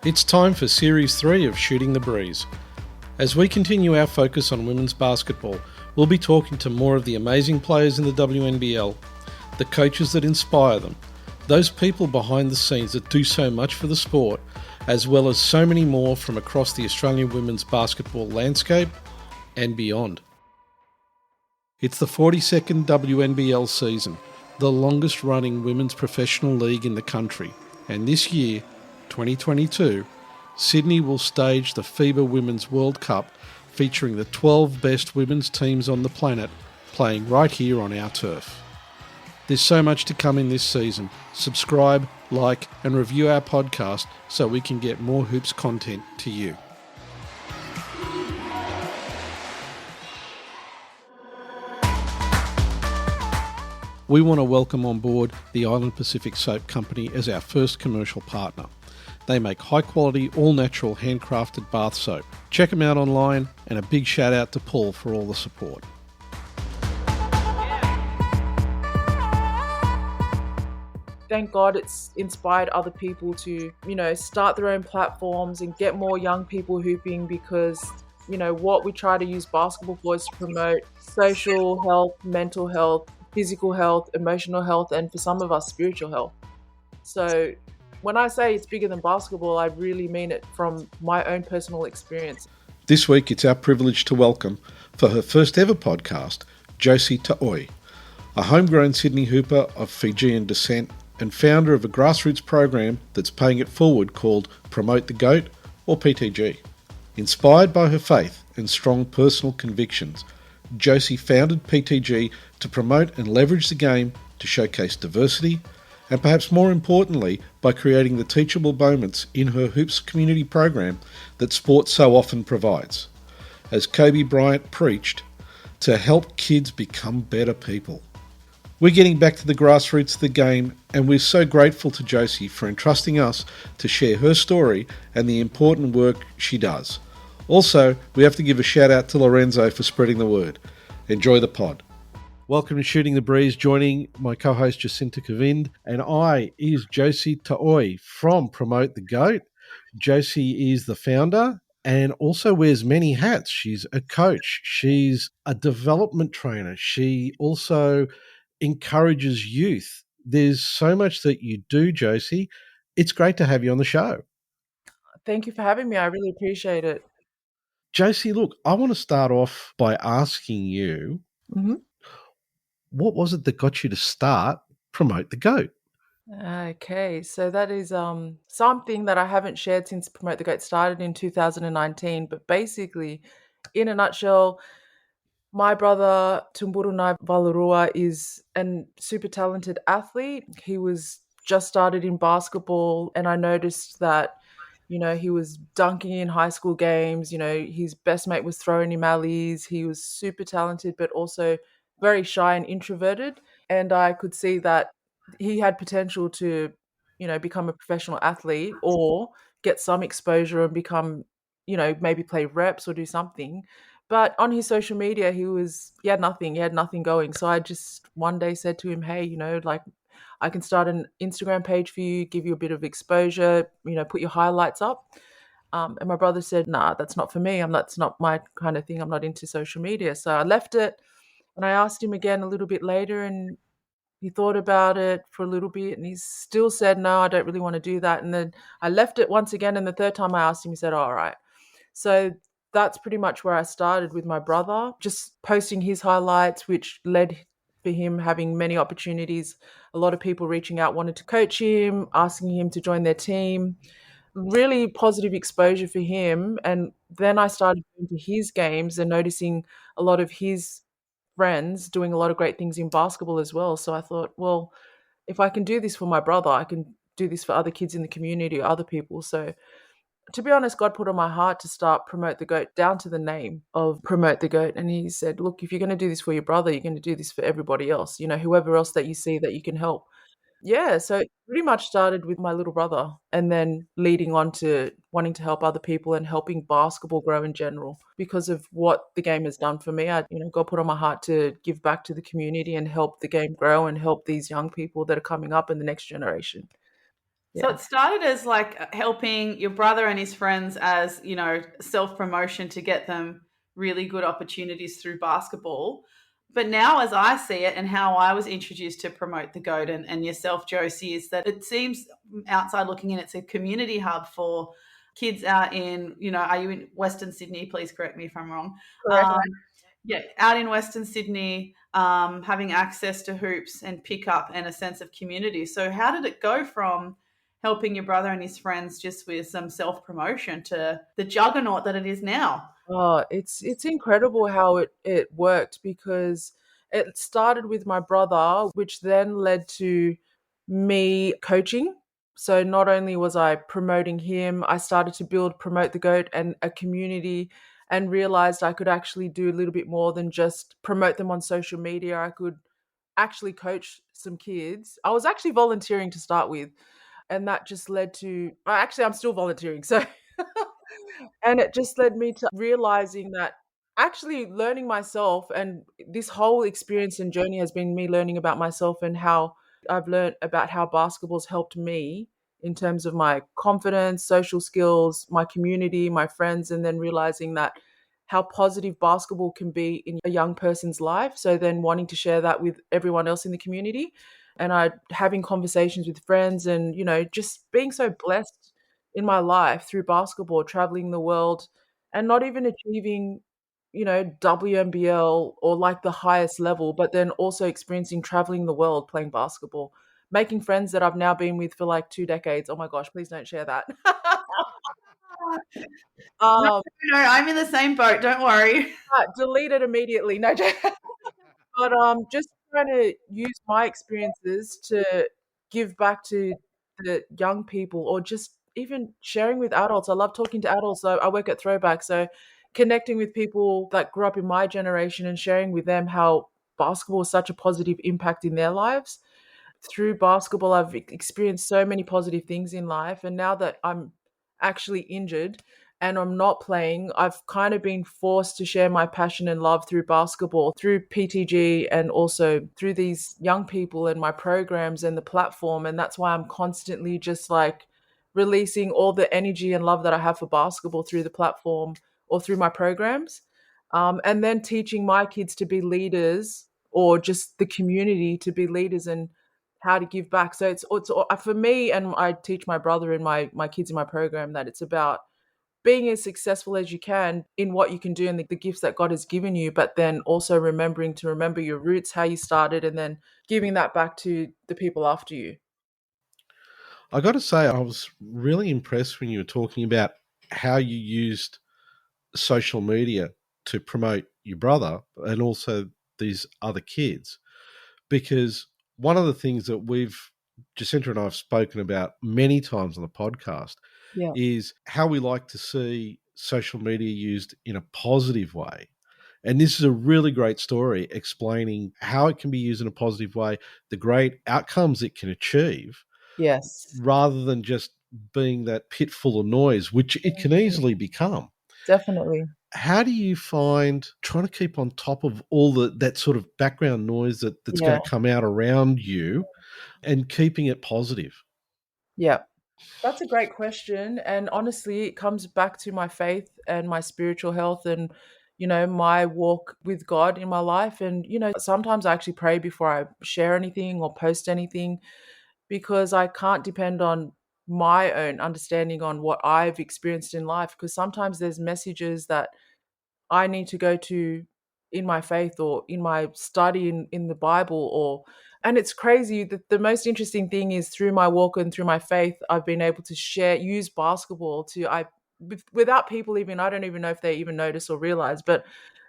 It's time for Series 3 of Shooting the Breeze. As we continue our focus on women's basketball, we'll be talking to more of the amazing players in the WNBL, the coaches that inspire them, those people behind the scenes that do so much for the sport, as well as so many more from across the Australian women's basketball landscape and beyond. It's the 42nd WNBL season, the longest running women's professional league in the country, and this year, 2022, Sydney will stage the FIBA Women's World Cup featuring the 12 best women's teams on the planet playing right here on our turf. There's so much to come in this season. Subscribe, like and review our podcast so we can get more hoops content to you. We want to welcome on board the Island Pacific Soap Company as our first commercial partner. They make high-quality, all-natural, handcrafted bath soap. Check them out online, and a big shout-out to Paul for all the support. Thank God it's inspired other people to, start their own platforms and get more young people hooping because, what we try to use basketball for is to promote social health, mental health, physical health, emotional health, and for some of us, spiritual health. So when I say it's bigger than basketball, I really mean it from my own personal experience. This week, it's our privilege to welcome, for her first ever podcast, Josie Taoi, a homegrown Sydney hooper of Fijian descent and founder of a grassroots program that's paying it forward called Promote the GOAT, or PTG. Inspired by her faith and strong personal convictions, Josie founded PTG to promote and leverage the game to showcase diversity, and perhaps more importantly, by creating the teachable moments in her Hoops community program that sport so often provides. As Kobe Bryant preached, to help kids become better people. We're getting back to the grassroots of the game, and we're so grateful to Josie for entrusting us to share her story and the important work she does. Also, we have to give a shout out to Lorenzo for spreading the word. Enjoy the pod. Welcome to Shooting the Breeze, joining my co-host Jacinta Kavind, and I is Josie Taoi from Promote the GOAT. Josie is the founder and also wears many hats. She's a coach. She's a development trainer. She also encourages youth. There's so much that you do, Josie. It's great to have you on the show. Thank you for having me. I really appreciate it. Josie, look, I want to start off by asking you, what was it that got you to start Promote the GOAT? Okay, so that is something that I haven't shared since Promote the GOAT started in 2019. But basically, in a nutshell, my brother Tumburunai Valurua is a super talented athlete. He was just started in basketball, and I noticed that, he was dunking in high school games. His best mate was throwing him alleys. He was super talented, but also very shy and introverted. And I could see that he had potential to, become a professional athlete or get some exposure and become, maybe play reps or do something. But on his social media, he had nothing going. So I just one day said to him, hey, I can start an Instagram page for you, give you a bit of exposure, put your highlights up. And my brother said, nah, that's not for me. That's not my kind of thing. I'm not into social media. So I left it, and I asked him again a little bit later, and he thought about it for a little bit, and he still said, no, I don't really want to do that. And then I left it once again, and the third time I asked him, he said, all right. So that's pretty much where I started with my brother, just posting his highlights, which led for him having many opportunities. A lot of people reaching out, wanted to coach him, asking him to join their team. Really positive exposure for him. And then I started going to his games and noticing a lot of his friends doing a lot of great things in basketball as well. So I thought, well, if I can do this for my brother, I can do this for other kids in the community or other people. So to be honest, God put on my heart to start Promote the GOAT, down to the name of Promote the GOAT. And he said, look, if you're going to do this for your brother, you're going to do this for everybody else, whoever else that you see that you can help. Yeah, so it pretty much started with my little brother and then leading on to wanting to help other people and helping basketball grow in general because of what the game has done for me. God put on my heart to give back to the community and help the game grow and help these young people that are coming up in the next generation. So Yeah. it started as like helping your brother and his friends as, self promotion to get them really good opportunities through basketball. But now, as I see it, and how I was introduced to promote the GOAT and yourself, Josie, is that it seems outside looking in, it's a community hub for kids out in, are you in Western Sydney? Please correct me if I'm wrong. Correct. Um, yeah, out in Western Sydney, having access to hoops and pickup and a sense of community. So, how did it go from helping your brother and his friends just with some self promotion to the juggernaut that it is now? Oh, it's incredible how it worked because it started with my brother, which then led to me coaching. So not only was I promoting him, I started to promote the goat and a community and realized I could actually do a little bit more than just promote them on social media. I could actually coach some kids. I was actually volunteering to start with, and that just led to actually I'm still volunteering. So and it just led me to realizing that actually learning myself, and this whole experience and journey has been me learning about myself and how I've learned about how basketball's helped me in terms of my confidence, social skills, my community, my friends, and then realizing that how positive basketball can be in a young person's life. So then wanting to share that with everyone else in the community. And I having conversations with friends and, just being so blessed in my life through basketball, traveling the world and not even achieving, WNBL or like the highest level, but then also experiencing traveling the world playing basketball, making friends that I've now been with for like 2 decades. Oh my gosh, please don't share that. No, Um, no, I'm in the same boat. Don't worry. delete it immediately. No, but, just trying to use my experiences to give back to the young people or just even sharing with adults. I love talking to adults. So I work at Throwback, so connecting with people that grew up in my generation and sharing with them how basketball is such a positive impact in their lives. Through basketball, I've experienced so many positive things in life, and now that I'm actually injured and I'm not playing, I've kind of been forced to share my passion and love through basketball, through PTG, and also through these young people and my programs and the platform. And that's why I'm constantly just like releasing all the energy and love that I have for basketball through the platform or through my programs. And then teaching my kids to be leaders or just the community to be leaders and how to give back. So it's for me, and I teach my brother and my kids in my program that it's about being as successful as you can in what you can do and the gifts that God has given you, but then also remembering to remember your roots, how you started, and then giving that back to the people after you. I got to say, I was really impressed when you were talking about how you used social media to promote your brother and also these other kids. Because one of the things that Jacinta and I have spoken about many times on the podcast Yeah. is how we like to see social media used in a positive way. And this is a really great story explaining how it can be used in a positive way, the great outcomes it can achieve, Yes. rather than just being that pit full of noise, which it can Mhm. easily become. Definitely. How do you find trying to keep on top of all that sort of background noise that's going Yeah. to come out around you and keeping it positive? Yeah. That's a great question. And honestly, it comes back to my faith and my spiritual health and, my walk with God in my life. And, sometimes I actually pray before I share anything or post anything because I can't depend on my own understanding on what I've experienced in life. Because sometimes there's messages that I need to go to in my faith or in my study in the Bible or and it's crazy that the most interesting thing is through my walk and through my faith, I've been able to use basketball without people even, I don't even know if they even notice or realize, but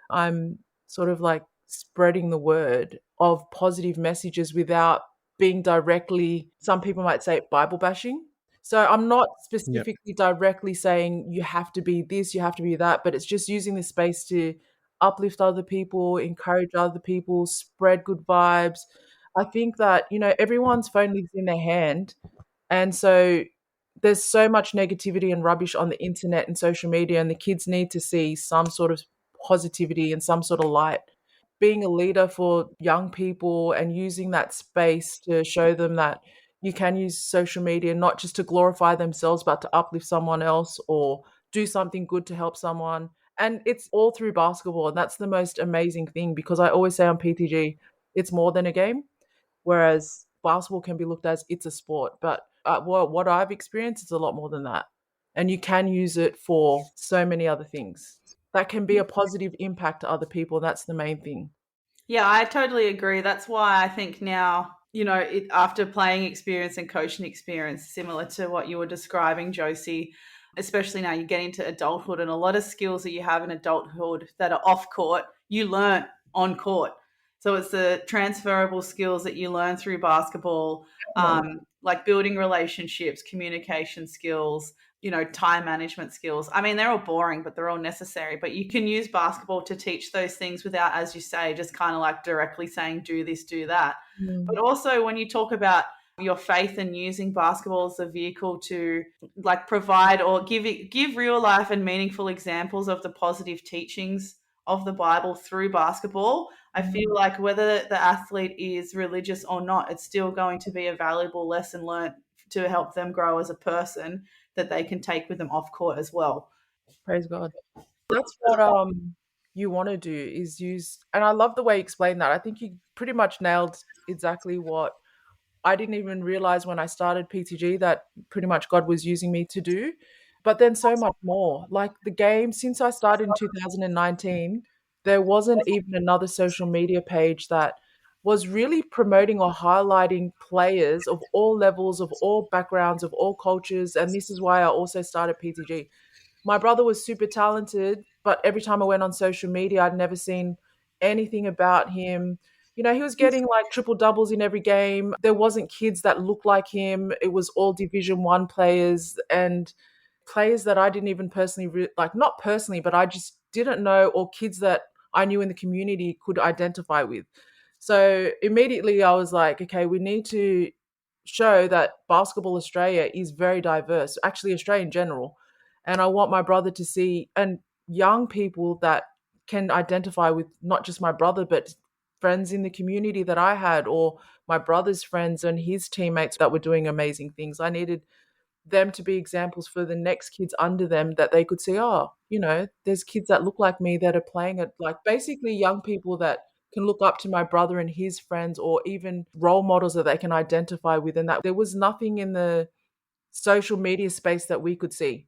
I'm sort of like spreading the word of positive messages without being directly, some people might say Bible bashing. So I'm not Yep. specifically directly saying you have to be this, you have to be that, but it's just using this space to uplift other people, encourage other people, spread good vibes. I think that, everyone's phone lives in their hand. And so there's so much negativity and rubbish on the internet and social media, and the kids need to see some sort of positivity and some sort of light. Being a leader for young people and using that space to show them that, You can use social media not just to glorify themselves, but to uplift someone else or do something good to help someone. And it's all through basketball. And that's the most amazing thing, because I always say on PTG, it's more than a game, whereas basketball can be looked as it's a sport. But what I've experienced is a lot more than that. And you can use it for so many other things that can be a positive impact to other people. That's the main thing. Yeah, I totally agree. That's why I think now, after playing experience and coaching experience, similar to what you were describing, Josie, especially now you get into adulthood, and a lot of skills that you have in adulthood that are off court, you learn on court. So it's the transferable skills that you learn through basketball, like building relationships, communication skills, time management skills. I mean, they're all boring, but they're all necessary. But you can use basketball to teach those things without, as you say, just kind of like directly saying, do this, do that. But also when you talk about your faith and using basketball as a vehicle to like provide or give real life and meaningful examples of the positive teachings of the Bible through basketball, I feel like whether the athlete is religious or not, it's still going to be a valuable lesson learned to help them grow as a person that they can take with them off court as well. Praise God. That's what you want to do, is use, and I love the way you explained that. I think you pretty much nailed exactly what I didn't even realize when I started PTG, that pretty much God was using me to do. But then so much more. Like the game, since I started in 2019, there wasn't even another social media page that was really promoting or highlighting players of all levels, of all backgrounds, of all cultures. And this is why I also started PTG. My brother was super talented, but every time I went on social media, I'd never seen anything about him. He was getting like triple doubles in every game. There wasn't kids that looked like him. It was all Division 1 players and players that I didn't even personally like, not personally, but I just didn't know, or kids that I knew in the community could identify with. So immediately I was like, okay, we need to show that Basketball Australia is very diverse, actually Australia in general. And I want my brother to see, and young people that can identify with not just my brother, but friends in the community that I had, or my brother's friends and his teammates that were doing amazing things. I needed them to be examples for the next kids under them, that they could see, oh, there's kids that look like me that are playing it. Like basically young people that can look up to my brother and his friends, or even role models that they can identify with. And that there was nothing in the social media space that we could see.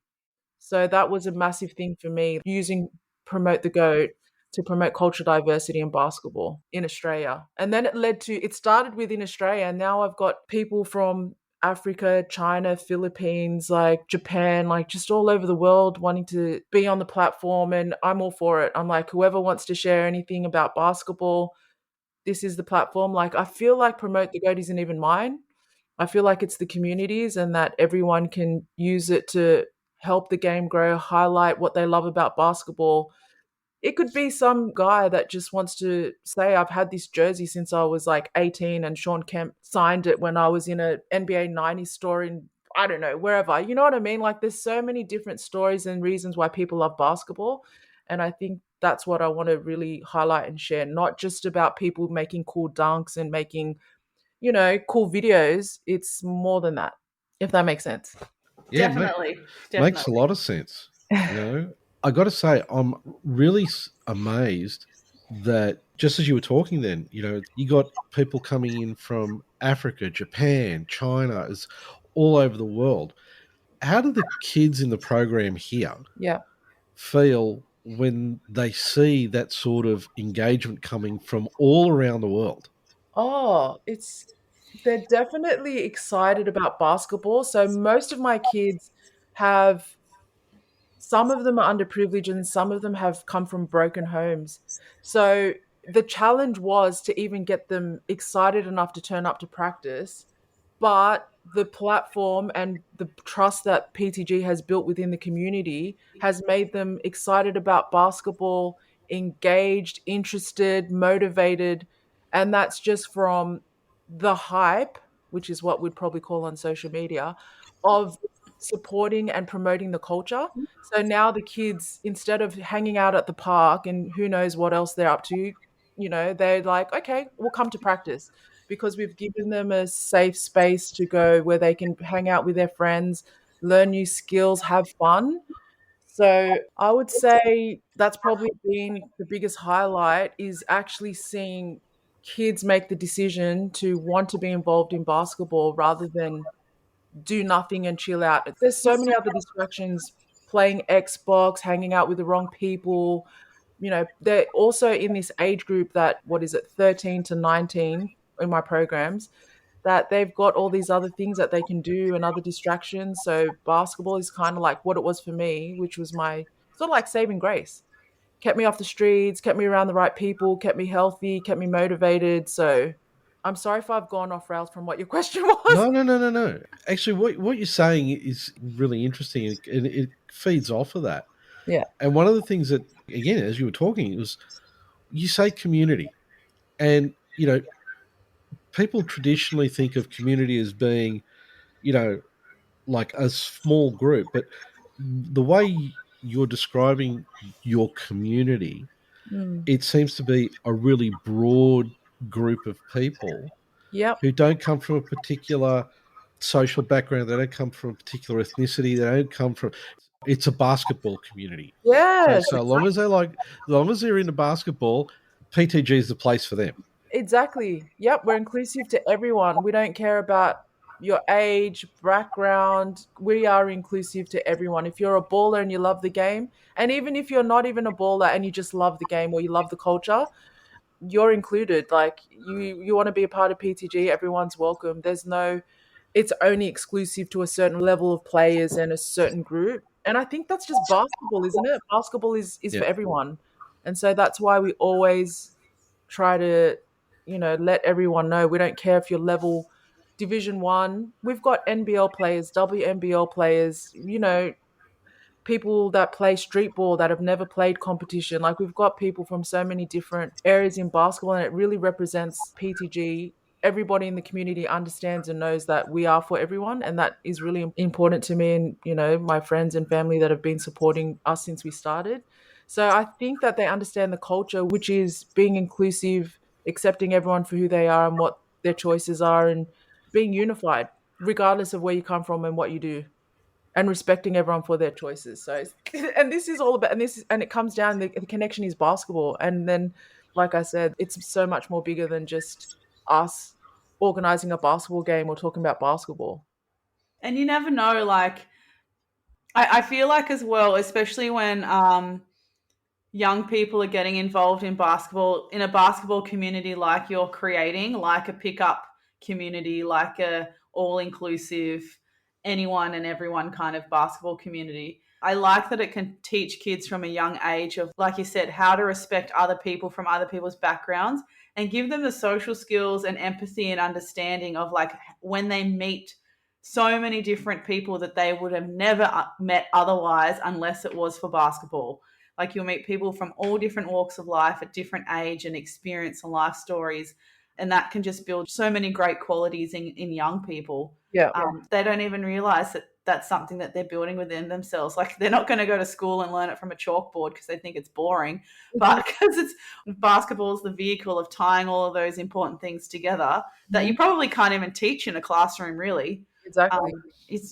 So that was a massive thing for me, using Promote the GOAT to promote cultural diversity in basketball in Australia. And then it started within Australia, and now I've got people from Africa, China, Philippines, like Japan, like just all over the world wanting to be on the platform, and I'm all for it. I'm like, whoever wants to share anything about basketball, this is the platform. Like, I feel like Promote the GOAT isn't even mine. I feel like it's the communities, and that everyone can use it to help the game grow, highlight what they love about basketball. It could be some guy that just wants to say, I've had this jersey since I was like 18, and Sean Kemp signed it when I was in a NBA 90s store in, I don't know, wherever. You know what I mean? Like there's so many different stories and reasons why people love basketball. And I think that's what I want to really highlight and share, not just about people making cool dunks and making, cool videos. It's more than that, if that makes sense. Yeah, Definitely. makes a lot of sense. I got to say, I'm really amazed that just as you were talking then, you got people coming in from Africa, Japan, China, is all over the world. How do the kids in the program here Yeah. feel when they see that sort of engagement coming from all around the world? Oh, they're definitely excited about basketball. So most of my kids have, some of them are underprivileged and some of them have come from broken homes. So the challenge was to even get them excited enough to turn up to practice. But the platform and the trust that PTG has built within the community has made them excited about basketball, engaged, interested, motivated. And that's just from the hype, which is what we'd probably call on social media, of supporting and promoting the culture. So now the kids, instead of hanging out at the park and who knows what else they're up to, they're like, okay, we'll come to practice. because we've given them a safe space to go where they can hang out with their friends, learn new skills, have fun. So I would say that's probably been the biggest highlight, is actually seeing kids make the decision to want to be involved in basketball rather than do nothing and chill out. There's so many other distractions, playing Xbox, hanging out with the wrong people. They're also in this age group that, what is it, 13 to 19 in my programs, that they've got all these other things that they can do and other distractions. So basketball is kind of like what it was for me, which was my sort of like saving grace. Kept me off the streets, kept me around the right people, kept me healthy, kept me motivated. So I'm sorry if I've gone off rails from what your question was. No, no, no, no, no. Actually, what you're saying is really interesting, and it feeds off of that. Yeah. And one of the things that, again, as you were talking, it was you say community, and people traditionally think of community as being, you know, like a small group, but the way you're describing your community, Mm. it seems to be a really broad group of people Yep. who don't come from a particular social background. They don't come from a particular ethnicity. They don't come from. It's a basketball community. So, Yes. so long as as long as they're into basketball, PTG is the place for them. Exactly. Yep. We're inclusive to everyone. We don't care about your age, background. We are inclusive to everyone. If you're a baller and you love the game, and even if you're not even a baller and you just love the game or you love the culture, you're included. Like you want to be a part of PTG, everyone's welcome. It's only exclusive to a certain level of players and a certain group. And I think that's just basketball, isn't it? Basketball is Yeah. for everyone. And so that's why we always try to, let everyone know we don't care if you're level Division 1. We've got NBL players, WNBL players, people that play street ball that have never played competition. Like, we've got people from so many different areas in basketball, and it really represents PTG. Everybody in the community understands and knows that we are for everyone, and that is really important to me and, my friends and family that have been supporting us since we started. So I think that they understand the culture, which is being inclusive, accepting everyone for who they are and what their choices are, and being unified regardless of where you come from and what you do, and respecting everyone for their choices. So, and this is all about, and it comes down, the connection is basketball. And then, like I said, it's so much more bigger than just us organizing a basketball game or talking about basketball. And you never know, like, I feel like as well, especially when young people are getting involved in basketball, in a basketball community like you're creating, like a pickup community, like a all-inclusive, anyone and everyone kind of basketball community. I like that it can teach kids from a young age of, like you said, how to respect other people from other people's backgrounds, and give them the social skills and empathy and understanding of, like, when they meet so many different people that they would have never met otherwise unless it was for basketball. Like, you'll meet people from all different walks of life at different age and experience and life stories. And that can just build so many great qualities in young people. Yeah. They don't even realize that that's something that they're building within themselves. Like, they're not going to go to school and learn it from a chalkboard because they think it's boring, but because basketball is the vehicle of tying all of those important things together that you probably can't even teach in a classroom, really. Exactly.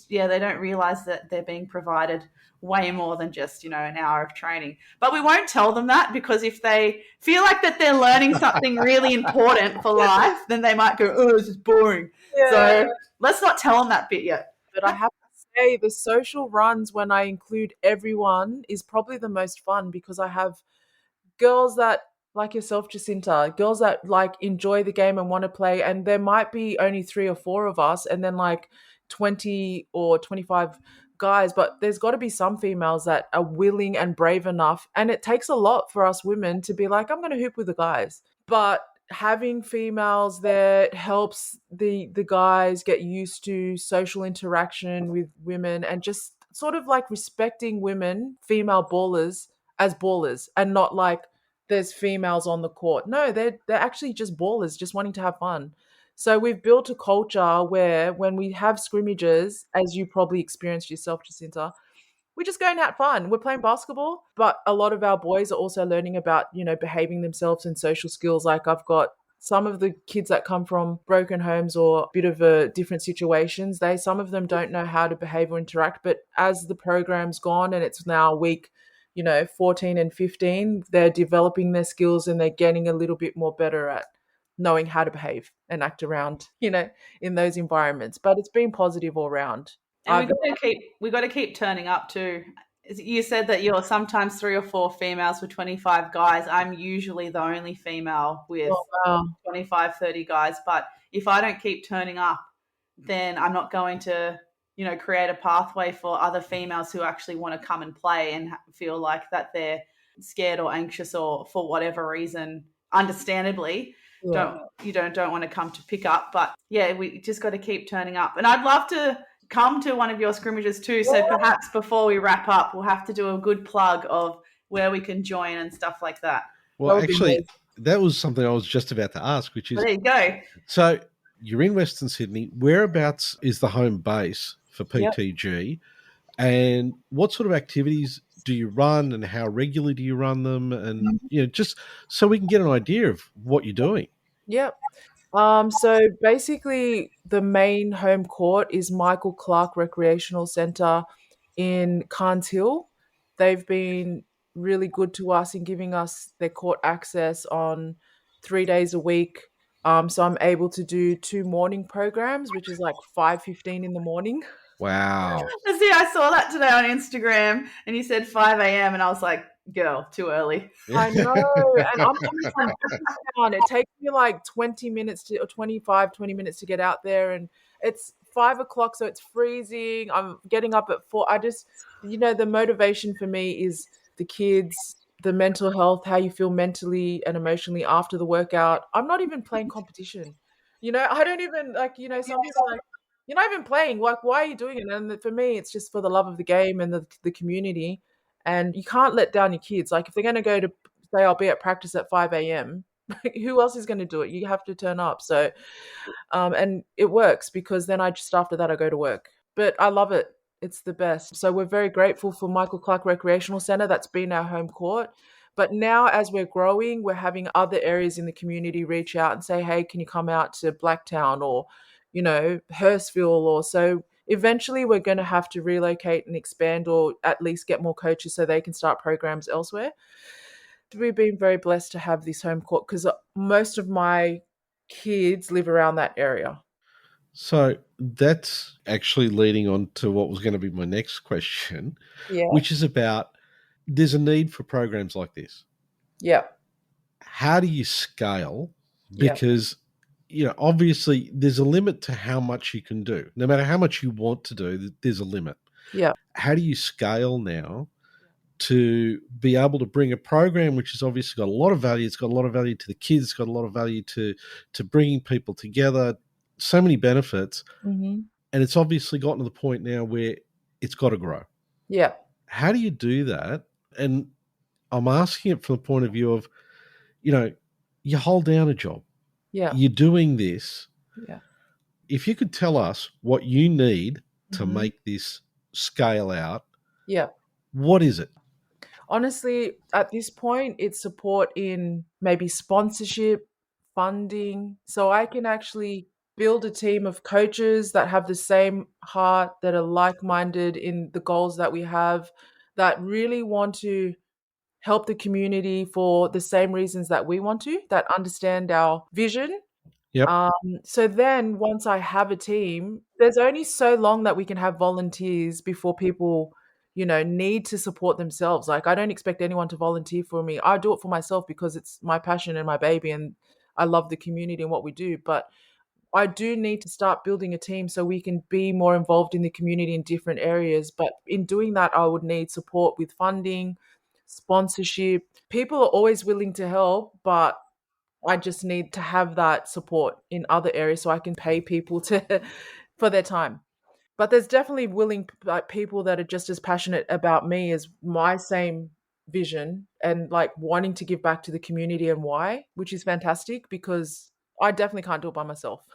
They don't realize that they're being provided way more than just, an hour of training. But we won't tell them that, because if they feel like that they're learning something really important for life, then they might go, oh, this is boring. Yeah. So let's not tell them that bit yet. But I have to say, the social runs, when I include everyone, is probably the most fun, because I have girls that, like yourself, Jacinta, girls that like enjoy the game and want to play, and there might be only 3 or 4 of us, and then like 20 or 25 guys, but there's got to be some females that are willing and brave enough, and it takes a lot for us women to be like, I'm going to hoop with the guys. But having females there helps the guys get used to social interaction with women, and just sort of like respecting women, female ballers, as ballers, and not like there's females on the court. No, they're actually just ballers, just wanting to have fun. So we've built a culture where when we have scrimmages, as you probably experienced yourself, Jacinta, we're just going out fun. We're playing basketball, but a lot of our boys are also learning about, behaving themselves and social skills. Like, I've got some of the kids that come from broken homes or a bit of a different situations, some of them don't know how to behave or interact. But as the program's gone and it's now week 14 and 15, they're developing their skills and they're getting a little bit more better at knowing how to behave and act around, in those environments. But it's been positive all round. And we got to keep turning up too. You said that you're sometimes 3 or 4 females for 25 guys. I'm usually the only female with Oh, wow. 25, 30 guys. But if I don't keep turning up, then I'm not going to, create a pathway for other females who actually want to come and play and feel like that they're scared or anxious or for whatever reason, understandably, Yeah. don't want to come to pick up. But yeah, we just got to keep turning up. And I'd love to come to one of your scrimmages too. So perhaps before we wrap up, we'll have to do a good plug of where we can join and stuff like that. Well, actually, that was something I was just about to ask, which is, there you go. So you're in Western Sydney. Whereabouts is the home base for PTG? And what sort of activities do you run and how regularly do you run them? And, just so we can get an idea of what you're doing. Yep. So basically, the main home court is Michael Clark Recreational Centre in Carnes Hill. They've been really good to us in giving us their court access on 3 days a week. So I'm able to do 2 morning programs, which is like 5:15 in the morning. Wow. See, I saw that today on Instagram and you said 5 a.m. and I was like, girl, too early. I know. And I'm coming from Pakistan. It takes me like 20 minutes or 20 minutes to get out there. And it's 5 o'clock, so it's freezing. I'm getting up at 4. The motivation for me is the kids, the mental health, how you feel mentally and emotionally after the workout. I'm not even playing competition. I don't even some people are like, you're not even playing. Like, why are you doing it? And for me, it's just for the love of the game and the community. And you can't let down your kids. Like, if they're going to go to, say, I'll be at practice at 5 a.m., who else is going to do it? You have to turn up. So, and it works because then just after that, I go to work. But I love it. It's the best. So we're very grateful for Michael Clark Recreational Centre. That's been our home court. But now as we're growing, we're having other areas in the community reach out and say, hey, can you come out to Blacktown or, Hurstville or so. Eventually, we're going to have to relocate and expand or at least get more coaches so they can start programs elsewhere. We've been very blessed to have this home court because most of my kids live around that area. So that's actually leading on to what was going to be my next question, which is about there's a need for programs like this. Yeah. How do you scale? Because obviously there's a limit to how much you can do. No matter how much you want to do, there's a limit. Yeah. How do you scale now to be able to bring a program which has obviously got a lot of value? It's got a lot of value to the kids. It's got a lot of value to bringing people together. So many benefits. Mm-hmm. And it's obviously gotten to the point now where it's got to grow. Yeah. How do you do that? And I'm asking it from the point of view of, you hold down a job. Yeah. You're doing this. Yeah. If you could tell us what you need to make this scale out, what is it? Honestly, at this point, it's support in maybe sponsorship, funding, so I can actually build a team of coaches that have the same heart, that are like-minded in the goals that we have, that really want to help the community for the same reasons that we want to, that understand our vision. Yep. So then once I have a team, there's only so long that we can have volunteers before people, need to support themselves. Like, I don't expect anyone to volunteer for me. I do it for myself because it's my passion and my baby, and I love the community and what we do. But I do need to start building a team so we can be more involved in the community in different areas. But in doing that, I would need support with funding, sponsorship. People are always willing to help, but I just need to have that support in other areas so I can pay people for their time. But there's definitely willing people that are just as passionate about me as my same vision and wanting to give back to the community and why, which is fantastic because I definitely can't do it by myself.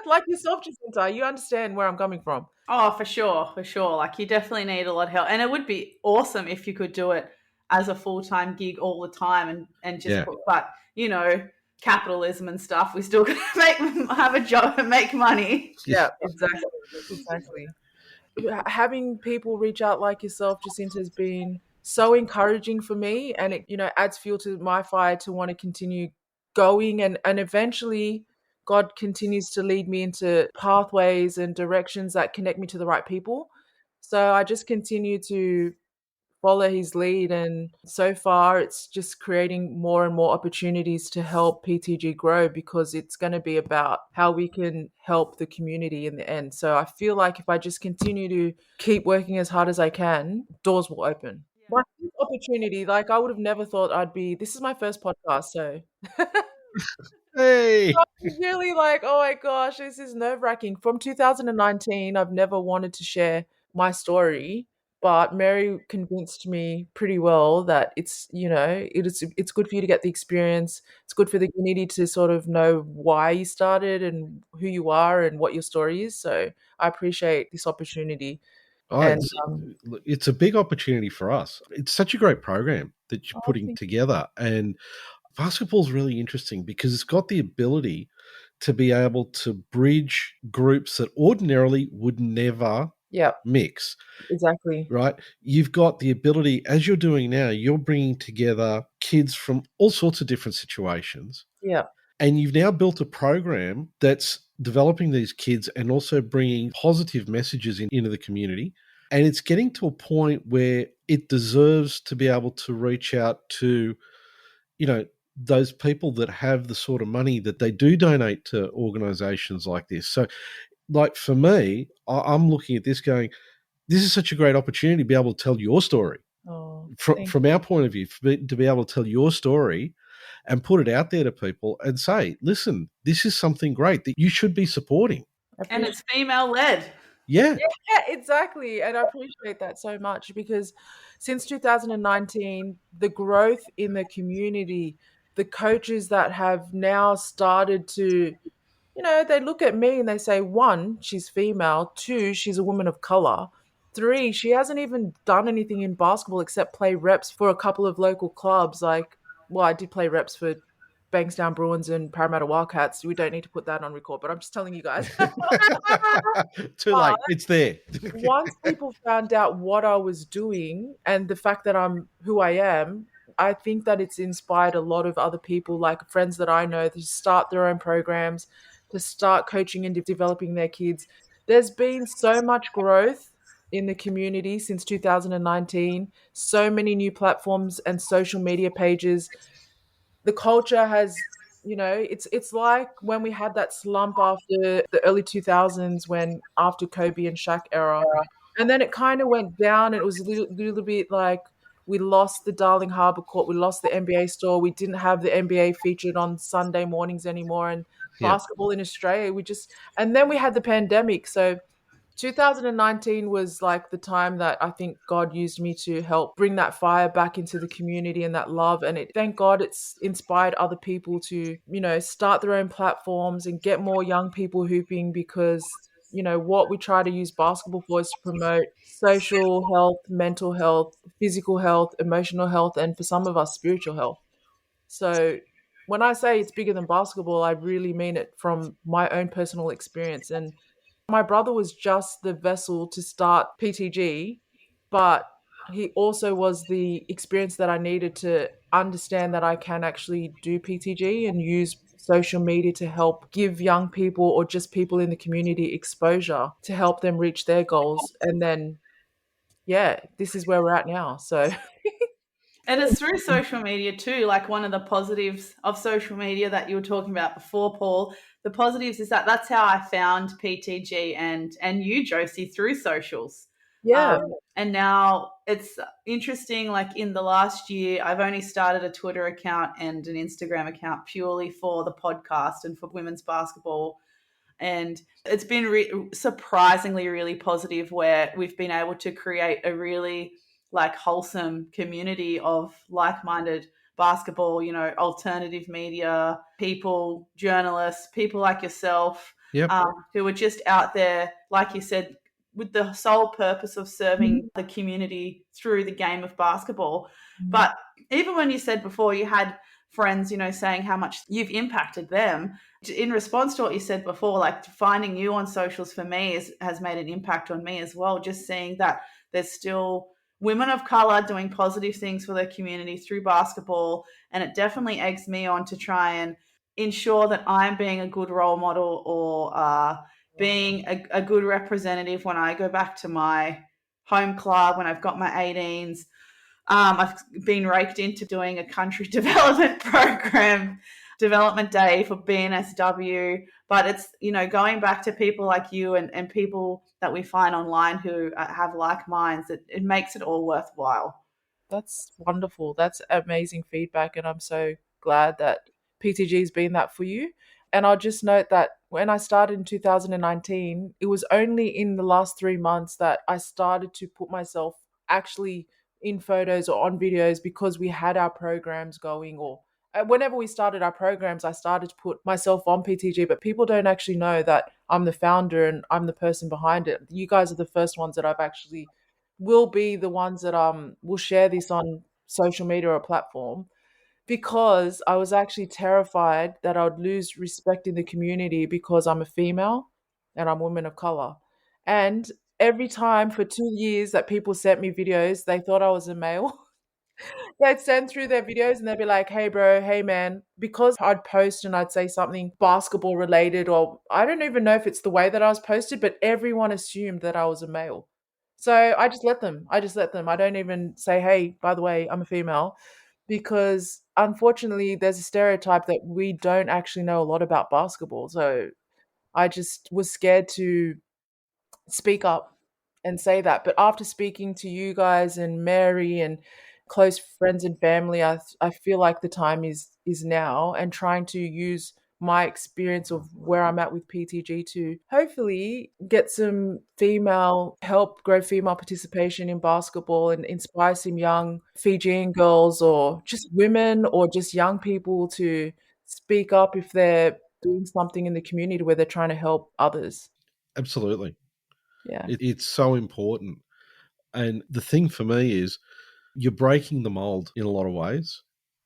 Like yourself, Jacinta, you understand where I'm coming from. Oh, for sure. Like, you definitely need a lot of help. And it would be awesome if you could do it as a full-time gig all the time and just, but, capitalism and stuff. We still got to have a job and make money. Yeah, exactly. Having people reach out like yourself, Jacinta, has been so encouraging for me, and it adds fuel to my fire to want to continue going, and eventually God continues to lead me into pathways and directions that connect me to the right people. So I just continue to follow his lead, and so far it's just creating more and more opportunities to help PTG grow, because it's going to be about how we can help the community in the end. So I feel like if I just continue to keep working as hard as I can, doors will open. My first opportunity, like, I would have never thought this is my first podcast, so Hey. I'm really like, oh my gosh, this is nerve-wracking. From 2019, I've never wanted to share my story, but Mary convinced me pretty well that it's good for you to get the experience. It's good for the community to sort of know why you started and who you are and what your story is. So I appreciate this opportunity. Oh, And it's a big opportunity for us. It's such a great program that you're putting together. And basketball is really interesting because it's got the ability to be able to bridge groups that ordinarily would never yeah, mix, exactly. right? You've got the ability, as you're doing now, you're bringing together kids from all sorts of different situations. Yeah. And you've now built a program that's developing these kids and also bringing positive messages into the community. And it's getting to a point where it deserves to be able to reach out to, those people that have the sort of money that they do donate to organizations like this. So, like for me, I'm looking at this going, this is such a great opportunity to be able to tell your story. Oh, From our point of view, to be able to tell your story and put it out there to people and say, listen, this is something great that you should be supporting. And it's female led. Yeah. Yeah, exactly. And I appreciate that so much, because since 2019, the growth in the community, the coaches that have now started to, they look at me and they say, one, she's female; two, she's a woman of color; three, she hasn't even done anything in basketball except play reps for a couple of local clubs. Like, well, I did play reps for Bankstown Bruins and Parramatta Wildcats. We don't need to put that on record, but I'm just telling you guys. Too late. It's there. Once people found out what I was doing and the fact that I'm who I am, I think that it's inspired a lot of other people, like friends that I know, to start their own programs, to start coaching and developing their kids. There's been so much growth in the community since 2019, so many new platforms and social media pages. The culture has, it's like when we had that slump after the early 2000s, when after Kobe and Shaq era, and then it kind of went down, and it was a little bit like we lost the Darling Harbour Court, we lost the NBA store, we didn't have the NBA featured on Sunday mornings anymore, and Yeah. basketball in Australia, and then we had the pandemic. So 2019 was like the time that I think God used me to help bring that fire back into the community and that love. And thank God it's inspired other people to, start their own platforms and get more young people hooping, because, what we try to use basketball for is to promote social health, mental health, physical health, emotional health, and for some of us, spiritual health. So when I say it's bigger than basketball, I really mean it from my own personal experience. And my brother was just the vessel to start PTG, but he also was the experience that I needed to understand that I can actually do PTG and use social media to help give young people or just people in the community exposure to help them reach their goals. And then, yeah, this is where we're at now. So And it's through social media too. Like, one of the positives of social media that you were talking about before, Paul, the positives is that that's how I found PTG and you, Josie, through socials. yeah. And now it's interesting, like in the last year, I've only started a Twitter account and an Instagram account purely for the podcast and for women's basketball. And it's been surprisingly really positive, where we've been able to create a really like wholesome community of like-minded basketball, alternative media people, journalists, people like yourself, Yep. who are just out there, like you said, with the sole purpose of serving the community through the game of basketball. But even when you said before you had friends, saying how much you've impacted them. In response to what you said before, like finding you on socials for me has made an impact on me as well. Just seeing that there's still women of color doing positive things for their community through basketball. And it definitely eggs me on to try and ensure that I'm being a good role model or being a good representative when I go back to my home club, when I've got my 18s. I've been raked into doing a country development program, development day for BNSW. But it's, going back to people like you and people that we find online who have like minds, it makes it all worthwhile. That's wonderful. That's amazing feedback. And I'm so glad that PTG's been that for you. And I'll just note that when I started in 2019, it was only in the last 3 months that I started to put myself actually in photos or on videos because we had our programs going, or whenever we started our programs, I started to put myself on PTG. But people don't actually know that I'm the founder and I'm the person behind it. You guys are the first ones that I've actually will be the ones that will share this on social media or platform, because I was actually terrified that I would lose respect in the community because I'm a female and I'm a woman of color. And every time for 2 years that people sent me videos, they thought I was a male. They'd send through their videos and they'd be like, hey, bro, hey, man. Because I'd post and I'd say something basketball related, or I don't even know if it's the way that I was posted, but everyone assumed that I was a male. So I just let them. I don't even say, hey, by the way, I'm a female, because unfortunately, there's a stereotype that we don't actually know a lot about basketball. So I just was scared to speak up and say that. But after speaking to you guys and Mary and close friends and family, I feel like the time is now, and trying to use my experience of where I'm at with PTG to hopefully get some female help grow female participation in basketball and inspire some young Fijian girls or just women or just young people to speak up if they're doing something in the community where they're trying to help others. Absolutely. Yeah. It's so important. And the thing for me is you're breaking the mold in a lot of ways,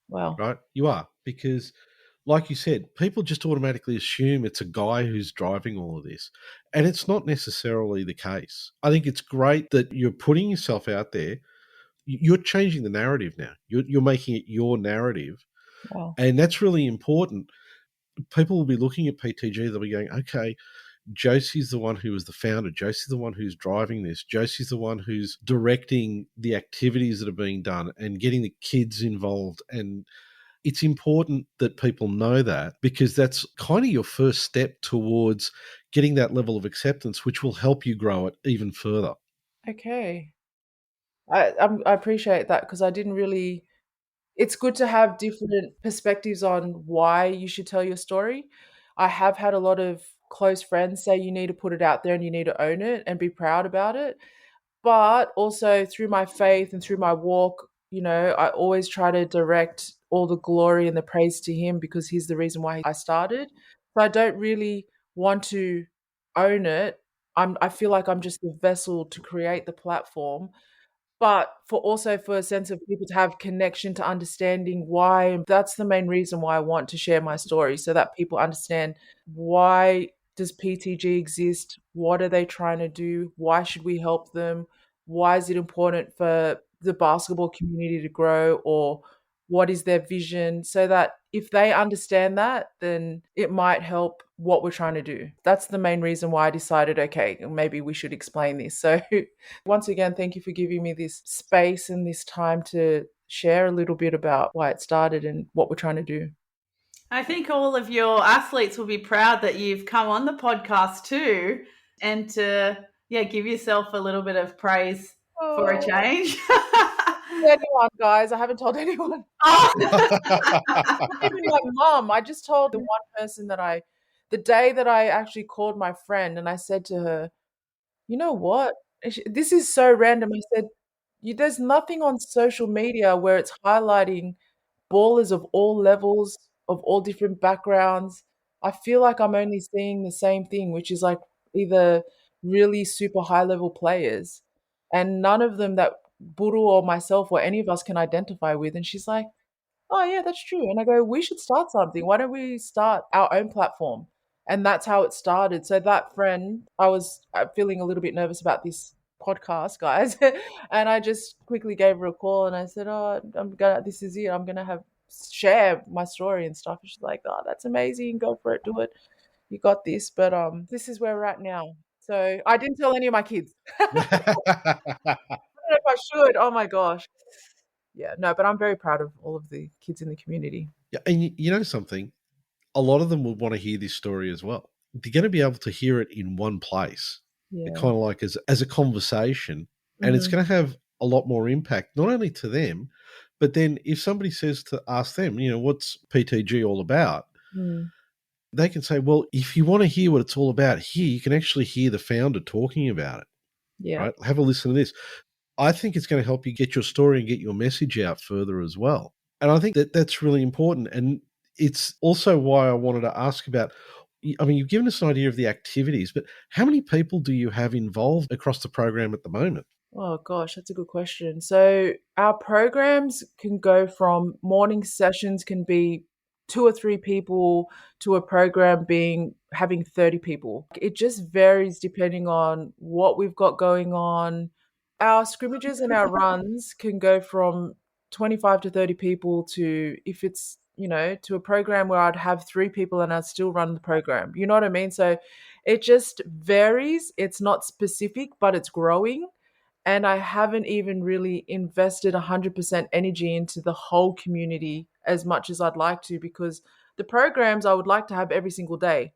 Wow. right? You are, because like you said, people just automatically assume it's a guy who's driving all of this. And it's not necessarily the case. I think it's great that you're putting yourself out there. You're changing the narrative now. You're making it your narrative. Wow. And that's really important. People will be looking at PTG, they'll be going, okay, Josie's the one who was the founder. Josie's the one who's driving this. Josie's the one who's directing the activities that are being done and getting the kids involved. And it's important that people know that, because that's kind of your first step towards getting that level of acceptance, which will help you grow it even further. Okay. I appreciate that, because I didn't really. It's good to have different perspectives on why you should tell your story. I have had a lot of close friends say you need to put it out there and you need to own it and be proud about it. But also through my faith and through my walk, I always try to direct all the glory and the praise to him, because he's the reason why I started. So I don't really want to own it. I feel like I'm just the vessel to create the platform, but for a sense of people to have connection to understanding why. And that's the main reason why I want to share my story, so that people understand, why does PTG exist? What are they trying to do? Why should we help them? Why is it important for the basketball community to grow? Or what is their vision? So that if they understand that, then it might help what we're trying to do. That's the main reason why I decided, okay, maybe we should explain this. So once again, thank you for giving me this space and this time to share a little bit about why it started and what we're trying to do. I think all of your athletes will be proud that you've come on the podcast too, and to give yourself a little bit of praise for a Oh, change. anyone, guys? I haven't told anyone. Even my mom. I just told the one person the day that I actually called my friend and I said to her, you know what? This is so random. I said, there's nothing on social media where it's highlighting ballers of all levels, of all different backgrounds. I feel like I'm only seeing the same thing, which is like either really super high level players, and none of them that Buru or myself or any of us can identify with. And she's like, oh, yeah, that's true. And I go, we should start something. Why don't we start our own platform? And that's how it started. So that friend, I was feeling a little bit nervous about this podcast, guys. And I just quickly gave her a call and I said, oh, this is it. I'm going to share my story and stuff. And she's like, oh, that's amazing. Go for it. Do it. You got this. But this is where we're at now. So I didn't tell any of my kids. I don't know if I should. Oh my gosh. Yeah, no, but I'm very proud of all of the kids in the community. Yeah, and you know something? A lot of them would want to hear this story as well. They're going to be able to hear it in one place, Yeah. kind of like as a conversation, and it's Mhm. going to have a lot more impact, not only to them, but then if somebody says to ask them, what's PTG all about? Mm. They can say, well, if you want to hear what it's all about here, you can actually hear the founder talking about it, Yeah. right? Have a listen to this. I think it's going to help you get your story and get your message out further as well. And I think that that's really important. And it's also why I wanted to ask about, I mean, you've given us an idea of the activities, but how many people do you have involved across the program at the moment? Oh gosh, that's a good question. So our programs can go from morning sessions can be 2 or 3 people to a program being having 30 people. It just varies depending on what we've got going on. Our scrimmages and our runs can go from 25 to 30 people to if it's, to a program where I'd have 3 people and I'd still run the program. You know what I mean? So it just varies. It's not specific, but it's growing. And I haven't even really invested 100% energy into the whole community as much as I'd like to, because the programs I would like to have every single day.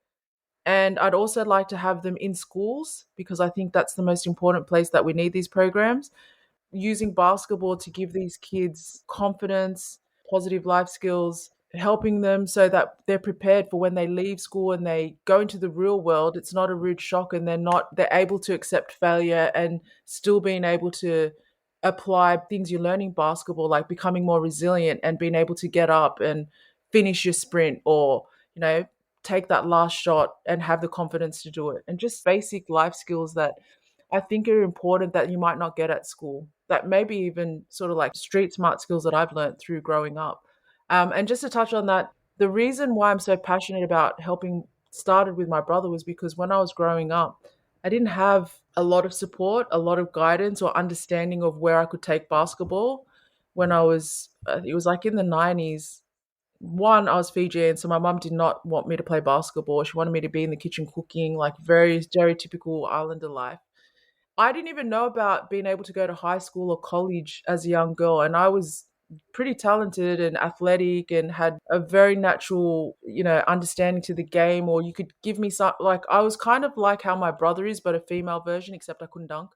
And I'd also like to have them in schools because I think that's the most important place that we need these programs. Using basketball to give these kids confidence, positive life skills, helping them so that they're prepared for when they leave school and they go into the real world. It's not a rude shock and they're able to accept failure and still being able to apply things you learn in basketball, like becoming more resilient and being able to get up and finish your sprint or, you know, take that last shot and have the confidence to do it. And just basic life skills that I think are important that you might not get at school, that maybe even sort of like street smart skills that I've learned through growing up. And just to touch on that, the reason why I'm so passionate about helping started with my brother was because when I was growing up, I didn't have a lot of support, a lot of guidance or understanding of where I could take basketball. When it was like in the 90s. One, I was Fijian, so my mum did not want me to play basketball. She wanted me to be in the kitchen cooking, like very stereotypical Islander life. I didn't even know about being able to go to high school or college as a young girl, and I was pretty talented and athletic and had a very natural, understanding to the game. Or you could give me some, like I was kind of like how my brother is, but a female version, except I couldn't dunk.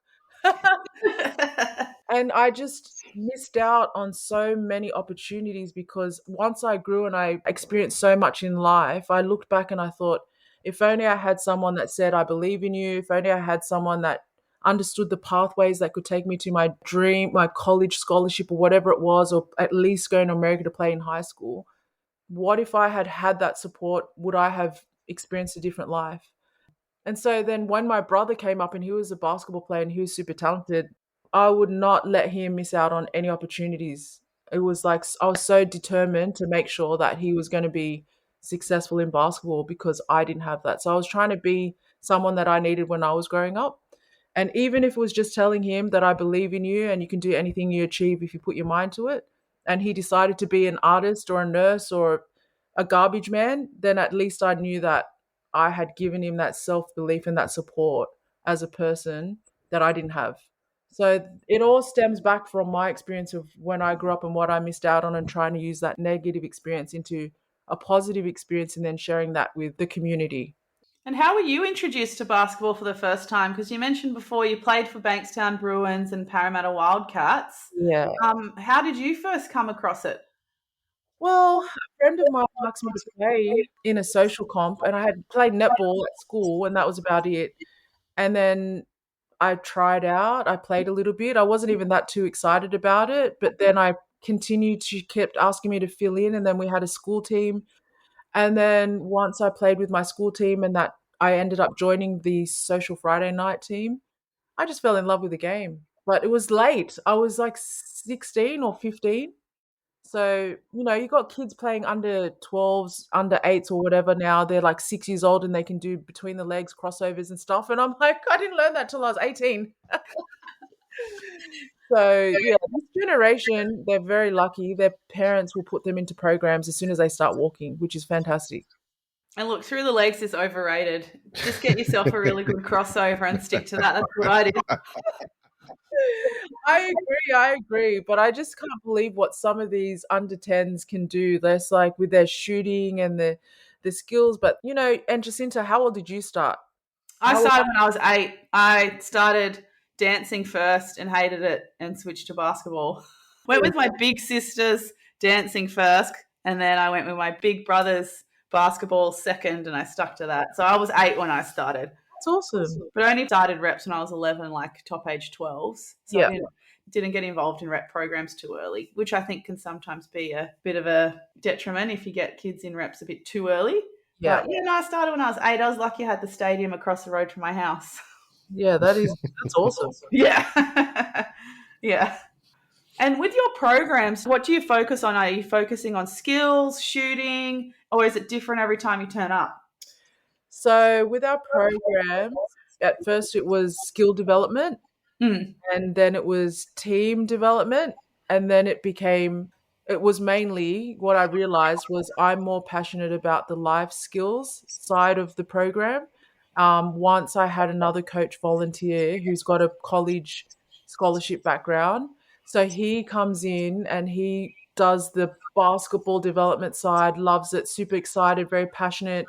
And I just missed out on so many opportunities because once I grew and I experienced so much in life, I looked back and I thought, if only I had someone that said, I believe in you, if only I had someone that understood the pathways that could take me to my dream, my college scholarship or whatever it was, or at least going to America to play in high school. What if I had had that support? Would I have experienced a different life? And so then when my brother came up and he was a basketball player and he was super talented, I would not let him miss out on any opportunities. It was like I was so determined to make sure that he was going to be successful in basketball because I didn't have that. So I was trying to be someone that I needed when I was growing up. And even if it was just telling him that I believe in you and you can do anything you achieve if you put your mind to it, and he decided to be an artist or a nurse or a garbage man, then at least I knew that I had given him that self belief and that support as a person that I didn't have. So it all stems back from my experience of when I grew up and what I missed out on and trying to use that negative experience into a positive experience and then sharing that with the community. And how were you introduced to basketball for the first time? Because you mentioned before you played for Bankstown Bruins and Parramatta Wildcats. Yeah. How did you first come across it? Well, a friend of mine asked me to play in a social comp, and I had played netball at school, and that was about it. And then I tried out, I played a little bit. I wasn't even that too excited about it, but then I continued she kept asking me to fill in, and then we had a school team. And then once I played with my school team and that I ended up joining the social Friday night team, I just fell in love with the game. But it was late. I was like 16 or 15. So, you got kids playing under 12s, under 8s or whatever now. They're like 6 years old and they can do between the legs crossovers and stuff. And I'm like, I didn't learn that till I was 18. So, yeah, this generation, they're very lucky. Their parents will put them into programs as soon as they start walking, which is fantastic. And look, through the legs is overrated. Just get yourself a really good crossover and stick to that. That's what I did. I agree, but I just can't believe what some of these under 10s can do. That's like with their shooting and the skills. But and Jacinta, how old did you start? I started when I was 8. I started dancing first and hated it and switched to basketball. Went with my big sister's dancing first, and then I went with my big brother's basketball second, and I stuck to that. So I was 8 when I started. That's awesome. But I only started reps when I was 11, like top age 12s. So Yeah. I didn't get involved in rep programs too early, which I think can sometimes be a bit of a detriment if you get kids in reps a bit too early. Yeah. But I started when I was 8. I was lucky I had the stadium across the road from my house. Yeah, that's awesome. Yeah. Yeah. And with your programs, what do you focus on? Are you focusing on skills, shooting, or is it different every time you turn up? So with our programs, at first it was skill development, and then it was team development, and then it was mainly what I realized was I'm more passionate about the life skills side of the program. Once I had another coach volunteer who's got a college scholarship background. So he comes in and he does the basketball development side, loves it, super excited, very passionate.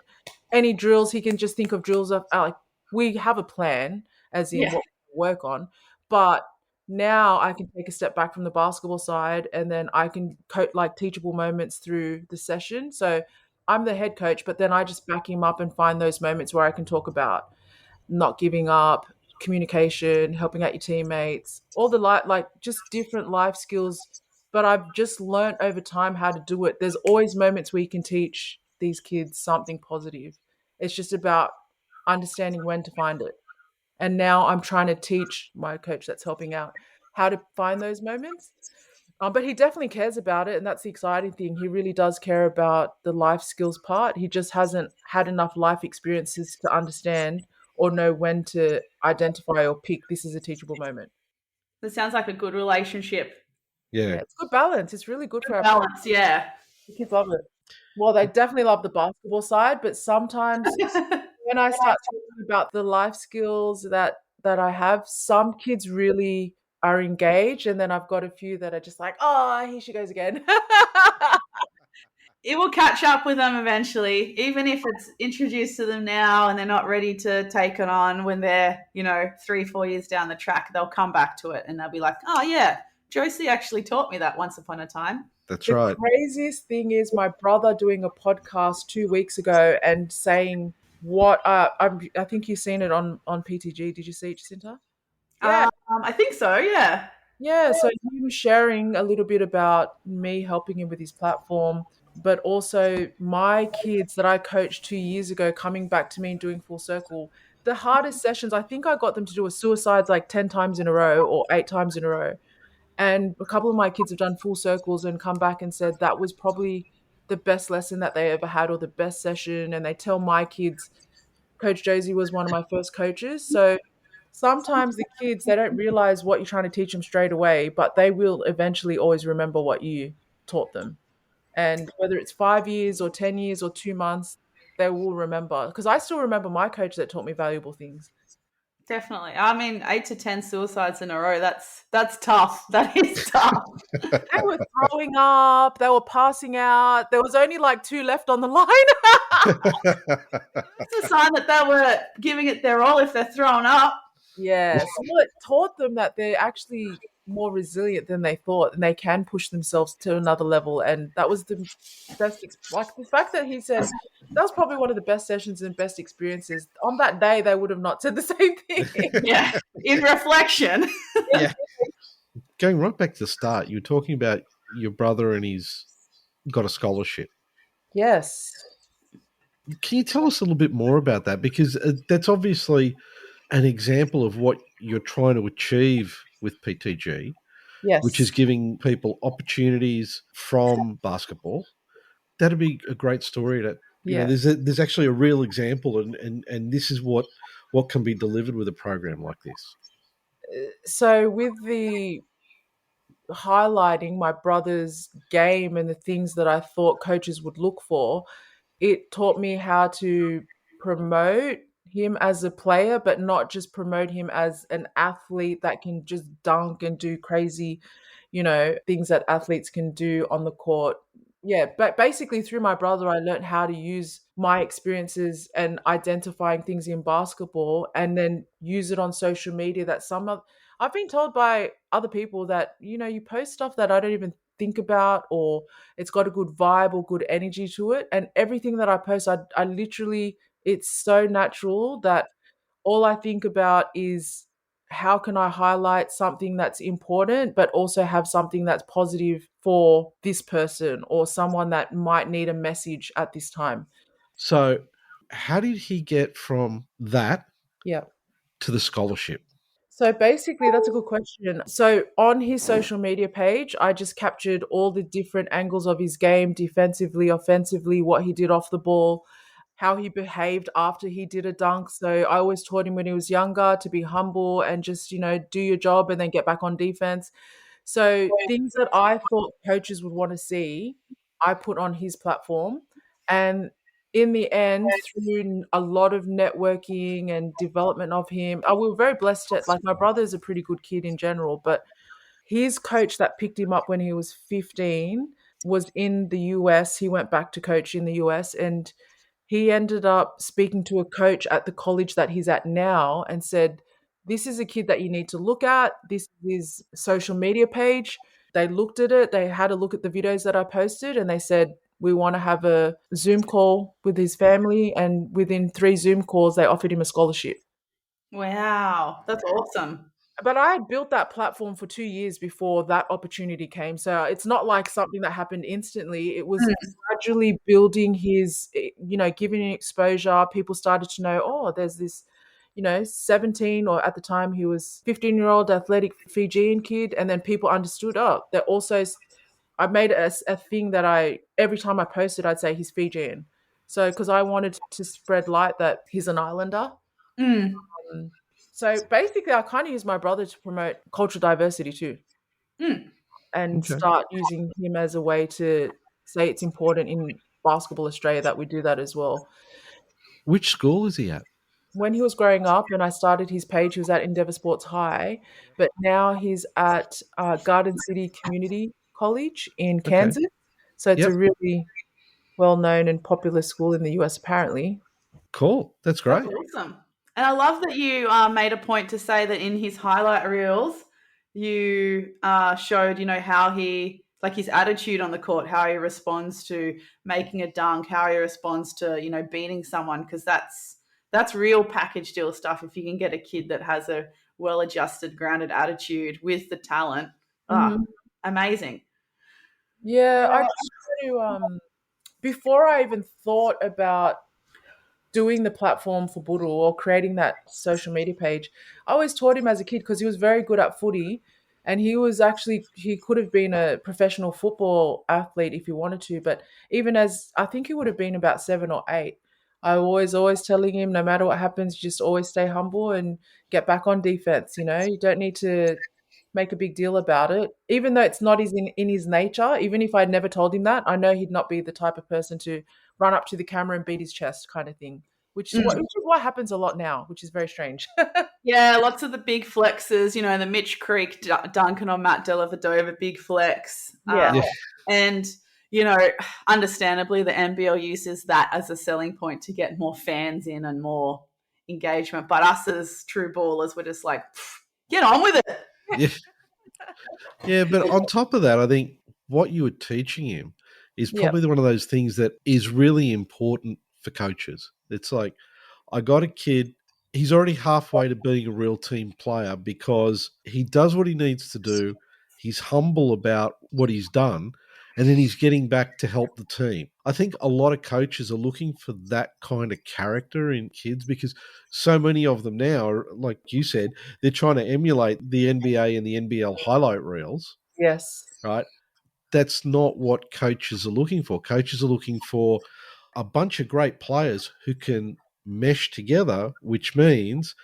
Any drills, he can just think of drills of like, we have a plan as in what we work on. But now I can take a step back from the basketball side and then I can coach like teachable moments through the session. So I'm the head coach, but then I just back him up and find those moments where I can talk about not giving up, communication, helping out your teammates, all the like just different life skills. But I've just learned over time how to do it. There's always moments where you can teach these kids something positive. It's just about understanding when to find it. And now I'm trying to teach my coach that's helping out how to find those moments. But he definitely cares about it, and that's the exciting thing. He really does care about the life skills part. He just hasn't had enough life experiences to understand or know when to identify or pick this is a teachable moment. That sounds like a good relationship. Yeah. It's good balance. It's really good for our balance. Yeah. The kids love it. Well, they definitely love the basketball side, but sometimes when I start talking about the life skills that I have, some kids really are engaged, and then I've got a few that are just like, oh, here she goes again. It will catch up with them eventually, even if it's introduced to them now and they're not ready to take it on when they're 3-4 years down the track. They'll come back to it and they'll be like, oh yeah, Josie actually taught me that once upon a time. That's right. The craziest thing is my brother doing a podcast 2 weeks ago and saying what I think you've seen it on PTG. Did you see it, Jacinta? Yeah, I think so. Yeah. Yeah. So him sharing a little bit about me helping him with his platform, but also my kids that I coached 2 years ago coming back to me and doing full circle. The hardest sessions, I think I got them to do a suicides like 10 times in a row or 8 times in a row. And a couple of my kids have done full circles and come back and said that was probably the best lesson that they ever had or the best session. And they tell my kids, Coach Josie was one of my first coaches. So sometimes the kids, they don't realize what you're trying to teach them straight away, but they will eventually always remember what you taught them. And whether it's 5 years or 10 years or 2 months, they will remember. Because I still remember my coach that taught me valuable things. Definitely. I mean, 8 to 10 suicides in a row, that's tough. That is tough. They were throwing up. They were passing out. There was only like 2 left on the line. It's a sign that they were giving it their all if they're throwing up. Yes. Well, it taught them that they're actually more resilient than they thought and they can push themselves to another level. And that was the best, like the fact that he said that was probably one of the best sessions and best experiences. On that day, they would have not said the same thing. Yeah. In reflection. Yeah. Going right back to the start, you were talking about your brother and he's got a scholarship. Yes. Can you tell us a little bit more about that? Because that's obviously an example of what you're trying to achieve with PTG. which is Yes. giving people opportunities from basketball. That'd be a great story. Yeah. There's actually a real example, and this is what can be delivered with a program like this. So with the highlighting my brother's game and the things that I thought coaches would look for, it taught me how to promote him as a player, but not just promote him as an athlete that can just dunk and do crazy, things that athletes can do on the court. Yeah, but basically through my brother, I learned how to use my experiences and identifying things in basketball and then use it on social media that I've been told by other people that, you post stuff that I don't even think about, or it's got a good vibe or good energy to it. And everything that I post, I literally, it's so natural that all I think about is how can I highlight something that's important, but also have something that's positive for this person or someone that might need a message at this time. So, how did he get from that Yeah. to the scholarship? So basically, that's a good question. So on his social media page, I just captured all the different angles of his game, defensively, offensively, what he did off the ball, how he behaved after he did a dunk. So I always taught him when he was younger to be humble and just, do your job and then get back on defense. So things that I thought coaches would want to see, I put on his platform. And in the end, through a lot of networking and development of him, I was very blessed at, like, my brother is a pretty good kid in general, but his coach that picked him up when he was 15 was in the US. He went back to coach in the US, and he ended up speaking to a coach at the college that he's at now and said, "This is a kid that you need to look at. This is his social media page." They looked at it, they had a look at the videos that I posted, and they said, "We want to have a Zoom call with his family." And within 3 Zoom calls, they offered him a scholarship. Wow, that's awesome. But I had built that platform for 2 years before that opportunity came, so it's not like something that happened instantly. It was gradually building giving him exposure. People started to know, "Oh, there's this, 17," or at the time he was 15-year-old athletic Fijian kid, and then people understood, oh, they're also I made it a thing that every time I posted, I'd say he's Fijian. So, because I wanted to spread light that he's an islander. Mm, Um, so basically, I kind of use my brother to promote cultural diversity too, mm. and Okay. start using him as a way to say it's important in Basketball Australia that we do that as well. Which school is he at? When he was growing up and I started his page, he was at Endeavour Sports High, but now he's at Garden City Community College in Okay. Kansas. So it's a Yep. really well-known and popular school in the US, apparently. Cool. That's That's great. awesome. And I love that you made a point to say that in his highlight reels, you showed, how he, like his attitude on the court, how he responds to making a dunk, how he responds to, beating someone, because that's real package deal stuff. If you can get a kid that has a well-adjusted, grounded attitude with the talent, Mhm. amazing. Yeah, I try to, before I even thought about doing the platform for Boodle or creating that social media page, I always taught him as a kid because he was very good at footy, and he could have been a professional football athlete if he wanted to, but even as I think he would have been about 7 or 8, I always telling him, no matter what happens, just always stay humble and get back on defense. You don't need to make a big deal about it, even though it's not in his nature. Even if I'd never told him that, I know he'd not be the type of person to run up to the camera and beat his chest, kind of thing. Which is what happens a lot now, which is very strange. Yeah, lots of the big flexes, the Mitch Creek Duncan or Matt Dellavedova big flex. Yeah. Yeah. And, understandably, the NBL uses that as a selling point to get more fans in and more engagement. But us as true ballers, we're just like, get on with it. Yeah. Yeah, but on top of that, I think what you were teaching him is Yep. probably one of those things that is really important for coaches. It's like, I got a kid, he's already halfway to being a real team player because he does what he needs to do. He's humble about what he's done. and then he's getting back to help the team. I think a lot of coaches are looking for that kind of character in kids because so many of them now, are, like you said, they're trying to emulate the NBA and the NBL highlight reels, Yes. right? That's not what coaches are looking for. Coaches are looking for a bunch of great players who can mesh together, which means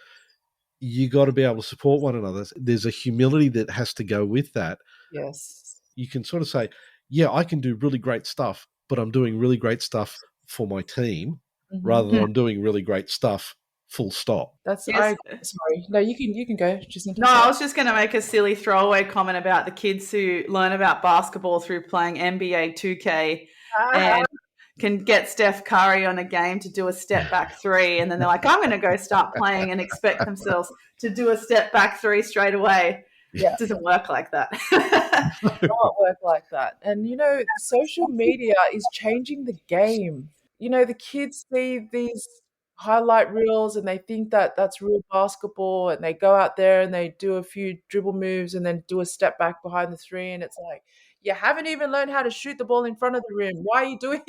you got to be able to support one another. There's a humility that has to go with that. Yes. You can sort of say, yeah, I can do really great stuff, but I'm doing really great stuff for my team rather than I'm doing really great stuff full stop. That's Yes. sorry. No, you can go. No, I was just going to make a silly throwaway comment about the kids who learn about basketball through playing NBA 2K and can get Steph Curry on a game to do a step back three, and then they're like, I'm going to go start playing and expect themselves to do a step back three straight away. Yeah. It doesn't work like that. Not work like that. And social media is changing the game. The kids see these highlight reels and they think that that's real basketball, and they go out there and they do a few dribble moves and then do a step back behind the three, and it's like, you haven't even learned how to shoot the ball in front of the rim. Why are you doing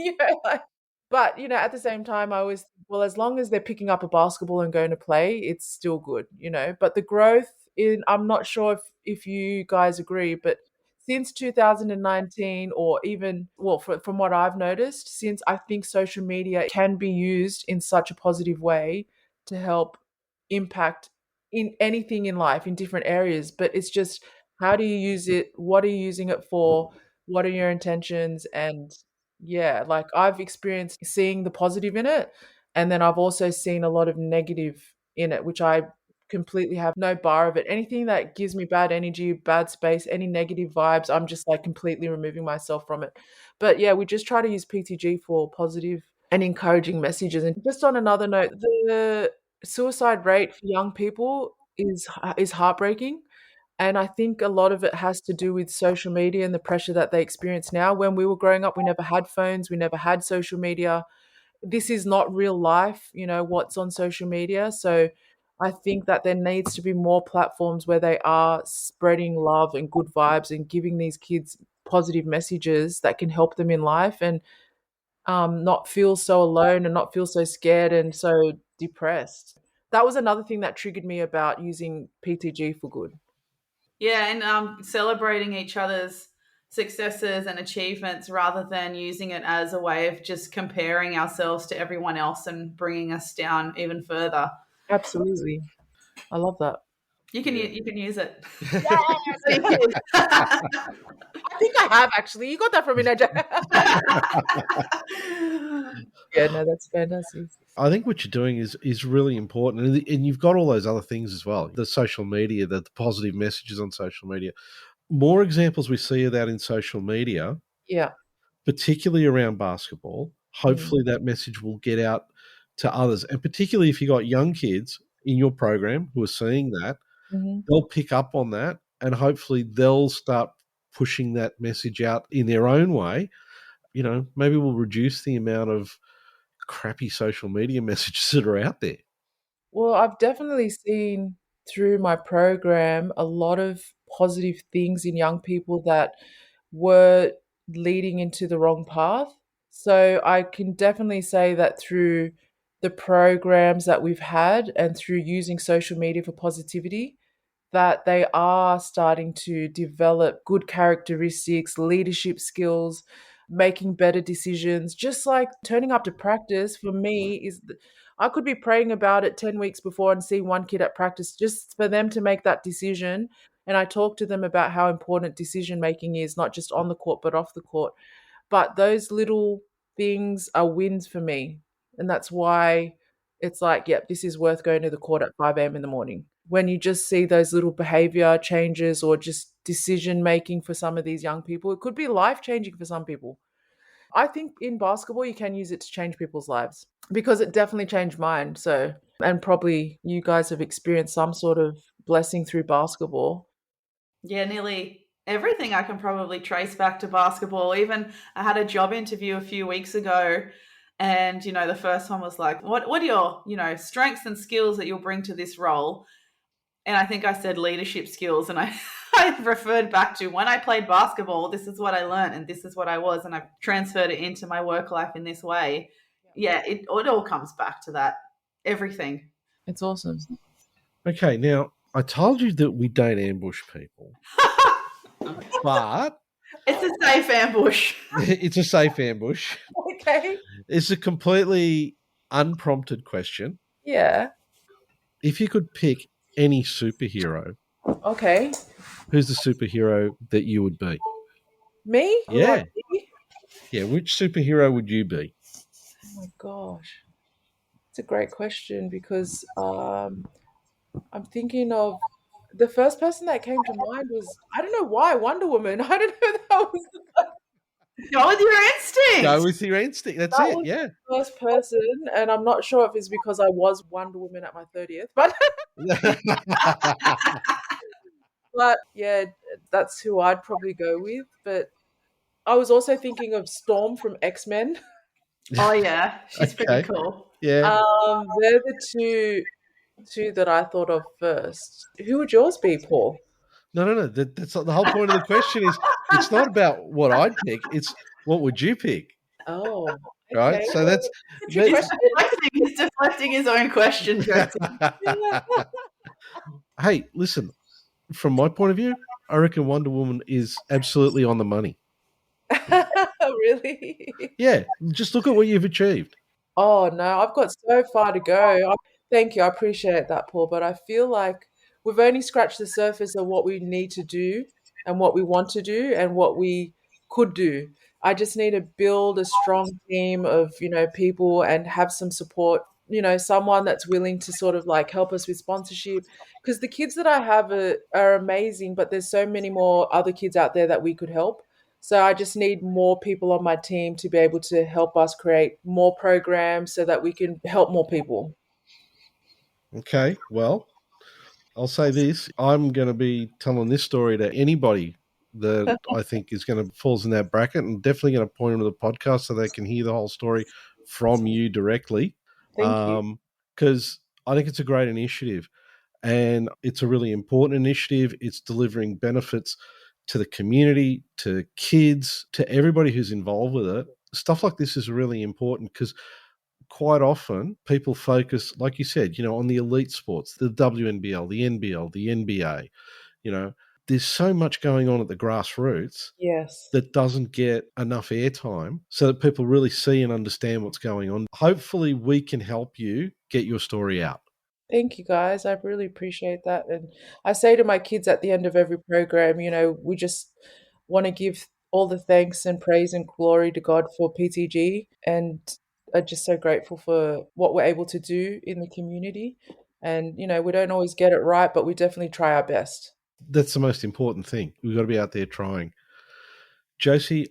like, but at the same time, I always think, well, as long as they're picking up a basketball and going to play, it's still good. But the growth I'm not sure if you guys agree, but since 2019, or even, well, from what I've noticed, since I think social media can be used in such a positive way to help impact in anything in life, in different areas. But it's just, how do you use it? What are you using it for? What are your intentions? And yeah, like, I've experienced seeing the positive in it. And then I've also seen a lot of negative in it, which I completely have no bar of it. Anything that gives me bad energy, bad space, any negative vibes, I'm just like completely removing myself from it. But yeah, we just try to use PTG for positive and encouraging messages. And just on another note, the suicide rate for young people is heartbreaking. And I think a lot of it has to do with social media and the pressure that they experience now. When we were growing up, we never had phones, we never had social media. This is not real life, what's on social media. So I think that there needs to be more platforms where they are spreading love and good vibes and giving these kids positive messages that can help them in life, and not feel so alone and not feel so scared and so depressed. That was another thing that triggered me about using PTG for good. Yeah, and celebrating each other's successes and achievements rather than using it as a way of just comparing ourselves to everyone else and bringing us down even further. Absolutely. I love that. You can use it. Yes, thank you. I think I have, actually. You got that from me, Naja. Yeah, no, that's fantastic. I think what you're doing is really important, and you've got all those other things as well. The social media, the positive messages on social media. More examples we see of that in social media, Yeah. particularly around basketball. Hopefully that message will get out to others, and particularly if you've got young kids in your program who are seeing that, they'll pick up on that, and hopefully they'll start pushing that message out in their own way. Maybe we'll reduce the amount of crappy social media messages that are out there. Well, I've definitely seen through my program a lot of positive things in young people that were leading into the wrong path. So I can definitely say that through the programs that we've had and through using social media for positivity, that they are starting to develop good characteristics, leadership skills, making better decisions. Just like turning up to practice for me I could be praying about it 10 weeks before and see one kid at practice just for them to make that decision. And I talk to them about how important decision making is, not just on the court, but off the court. But those little things are wins for me. And that's why it's like, yep, this is worth going to the court at 5 a.m. in the morning. When you just see those little behavior changes or just decision making for some of these young people, it could be life changing for some people. I think in basketball, you can use it to change people's lives because it definitely changed mine. So, and probably you guys have experienced some sort of blessing through basketball. Yeah, nearly everything I can probably trace back to basketball. Even I had a job interview a few weeks ago, and the first one was like, what are your strengths and skills that you'll bring to this role? And I think I said leadership skills, and I I referred back to when I played basketball, this is what I learned and this is what I was, and I've transferred it into my work life in this way. Yeah, it all comes back to that. Everything. It's awesome. Okay, now I told you that we don't ambush people, but It's a safe ambush. it's a safe ambush. Okay. It's a completely unprompted question. Yeah. If you could pick any superhero, Okay. who's the superhero that you would be? Me? Who I Yeah. be? Yeah, which superhero would you be? Oh my gosh. It's a great question because I'm thinking of the first person that came to mind was, I don't know why, Wonder Woman. I don't know, Go with your Go instinct. with your instinct. That's that it. was Yeah. the first person, and I'm not sure if it's because I was Wonder Woman at my 30th, but yeah, that's who I'd probably go with. But I was also thinking of Storm from X-Men. Oh yeah, she's pretty Okay. cool. Yeah. They're the two that I thought of first. Who would yours be, Paul? No. That's not the whole point of the question. Is it's not about what I'd pick. It's what would you pick, Oh, right? okay. So that's It's a trick that. He's question. deflecting. He's deflecting his own question, Josie. Hey, listen. From my point of view, I reckon Wonder Woman is absolutely on the money. Really? Yeah, just look at what you've achieved. Oh no, I've got so far to go. Thank you, I appreciate that, Paul. But I feel like we've only scratched the surface of what we need to do and what we want to do and what we could do. I just need to build a strong team of, people and have some support, someone that's willing to sort of like help us with sponsorship. Because the kids that I have are amazing, but there's so many more other kids out there that we could help. So I just need more people on my team to be able to help us create more programs so that we can help more people. Okay, well, I'll say this. I'm going to be telling this story to anybody that I think is going to falls in that bracket, and definitely going to point them to the podcast so they can hear the whole story from you directly. Thank you. Because I think it's a great initiative, and it's a really important initiative. It's delivering benefits to the community, to kids, to everybody who's involved with it. Stuff like this is really important because quite often people focus, like you said, on the elite sports, the WNBL, the NBL, the NBA. You know, there's so much going on at the grassroots Yes. that doesn't get enough airtime so that people really see and understand what's going on. Hopefully, we can help you get your story out. Thank you guys. I really appreciate that. And I say to my kids at the end of every program, we just want to give all the thanks and praise and glory to God for PTG and are just so grateful for what we're able to do in the community. And, we don't always get it right, but we definitely try our best. That's the most important thing. We've got to be out there trying. Josie,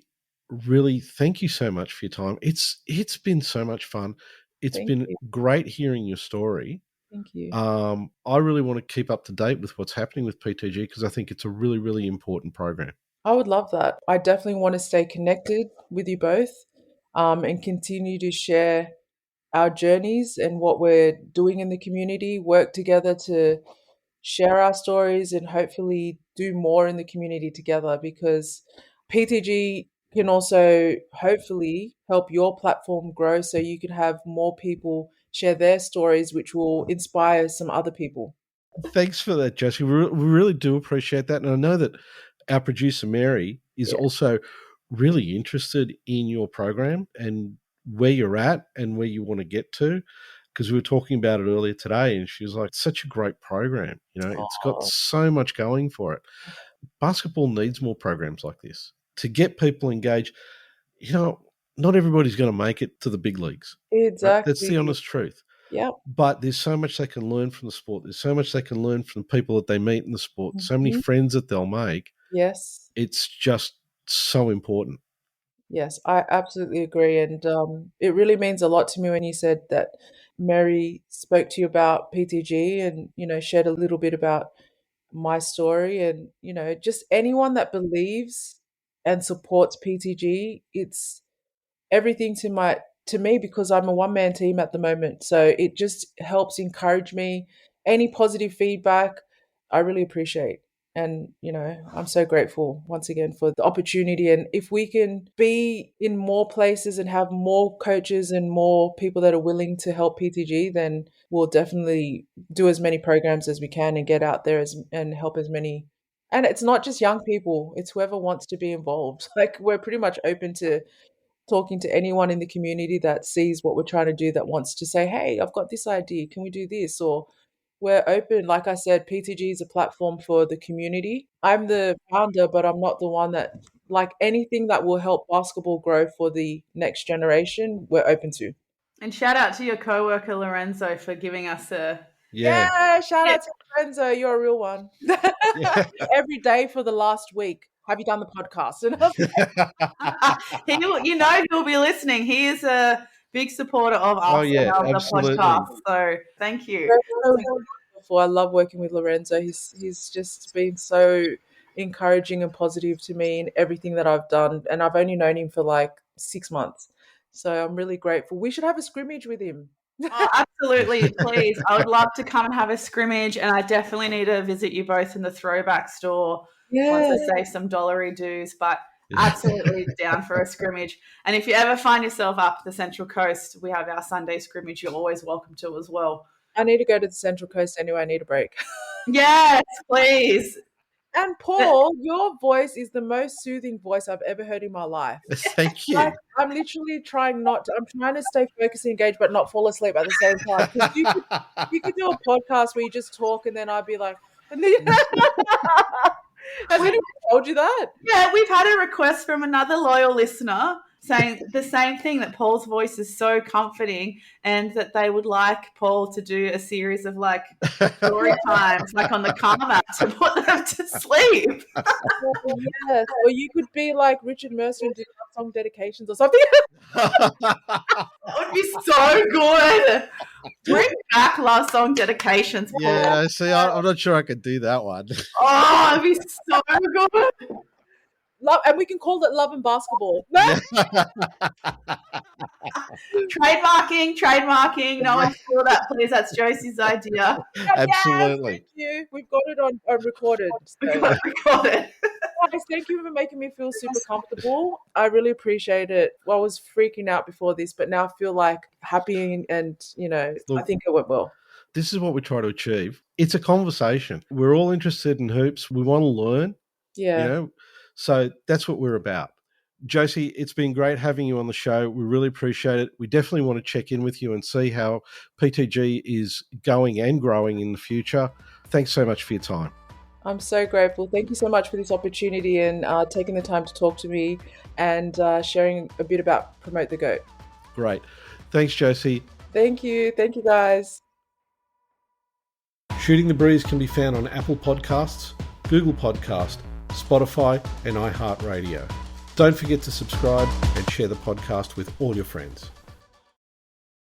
really thank you so much for your time. It's been so much fun. It's Thank been you. great hearing your story. Thank you. I really want to keep up to date with what's happening with PTG because I think it's a really, really important program. I would love that. I definitely want to stay connected with you both, and continue to share our journeys and what we're doing in the community, work together to share our stories and hopefully do more in the community together because PTG can also hopefully help your platform grow so you can have more people share their stories, which will inspire some other people. Thanks for that, Josie. We really do appreciate that. And I know that our producer, Mary, is Yeah. also really interested in your program and where you're at and where you want to get to. Because we were talking about it earlier today, and she was like, such a great program. It's got Oh, so much going for it. Basketball needs more programs like this to get people engaged. You know, not everybody's going to make it to the big leagues, right? That's exactly. the honest truth. Yep. But there's so much they can learn from the sport. There's so much they can learn from the people that they meet in the sport. So many Mhm. friends that they'll make. Yes. It's just so important. Yes, I absolutely agree. And it really means a lot to me when you said that Mary spoke to you about PTG and, shared a little bit about my story. And, just anyone that believes and supports PTG, it's everything to me because I'm a one-man team at the moment. So it just helps encourage me. Any positive feedback, I really appreciate. And, I'm so grateful once again for the opportunity. And if we can be in more places and have more coaches and more people that are willing to help PTG, then we'll definitely do as many programs as we can and get out there and help as many. And it's not just young people, it's whoever wants to be involved. Like, we're pretty much open to talking to anyone in the community that sees what we're trying to do, that wants to say, hey, I've got this idea, can we do this? Or we're open. Like I said, PTG is a platform for the community. I'm the founder, but I'm not the one that, like, anything that will help basketball grow for the next generation, we're open to. And shout out to your coworker Lorenzo for giving us a Shout out to Lorenzo, you're a real one. Every day for the last week, have you done the podcast? And he'll be listening. He is a big supporter of us and of the podcast. So thank you. I love working with Lorenzo. He's just been so encouraging and positive to me in everything that I've done. And I've only known him for like 6 months. So I'm really grateful. We should have a scrimmage with him. Oh, absolutely, please. I would love to come and have a scrimmage, and I definitely need to visit you both in the throwback store once I save some dollary dues, but absolutely down for a scrimmage. And if you ever find yourself up the Central Coast, we have our Sunday scrimmage. You're always welcome to as well. I need to go to the Central Coast anyway. I need a break. Yes, please. And Paul, your voice is the most soothing voice I've ever heard in my life. Thank you. Like, I'm literally trying to stay focused and engaged, but not fall asleep at the same time. You could do a podcast where you just talk and then I'd be like, has anyone told you that? Yeah, we've had a request from another loyal listener saying the same thing, that Paul's voice is so comforting and that they would like Paul to do a series of like story times, like on the karma, to put them to sleep. Yes, or you could be like Richard Mercer and do song dedications or something. That would be so good. Bring back love song dedications, Paul. Yeah, see, I'm not sure I could do that one. Oh, it'd be so good. Love, and we can call it Love and Basketball. Trademarking. No one steal that, please. That's Josie's idea. Absolutely. Yes, thank you. We've got it on recorded. So. Recorded. Guys, thank you for making me feel super comfortable. I really appreciate it. Well, I was freaking out before this, but now I feel like happy and Look, I think it went well. This is what we try to achieve. It's a conversation. We're all interested in hoops. We want to learn. Yeah. So that's what we're about. Josie, it's been great having you on the show. We really appreciate it. We definitely want to check in with you and see how PTG is going and growing in the future. Thanks so much for your time. I'm so grateful. Thank you so much for this opportunity and taking the time to talk to me and sharing a bit about Promote the GOAT. Great. Thanks, Josie. Thank you. Thank you, guys. Shooting the Breeze can be found on Apple Podcasts, Google Podcast, Spotify, and iHeartRadio. Don't forget to subscribe and share the podcast with all your friends.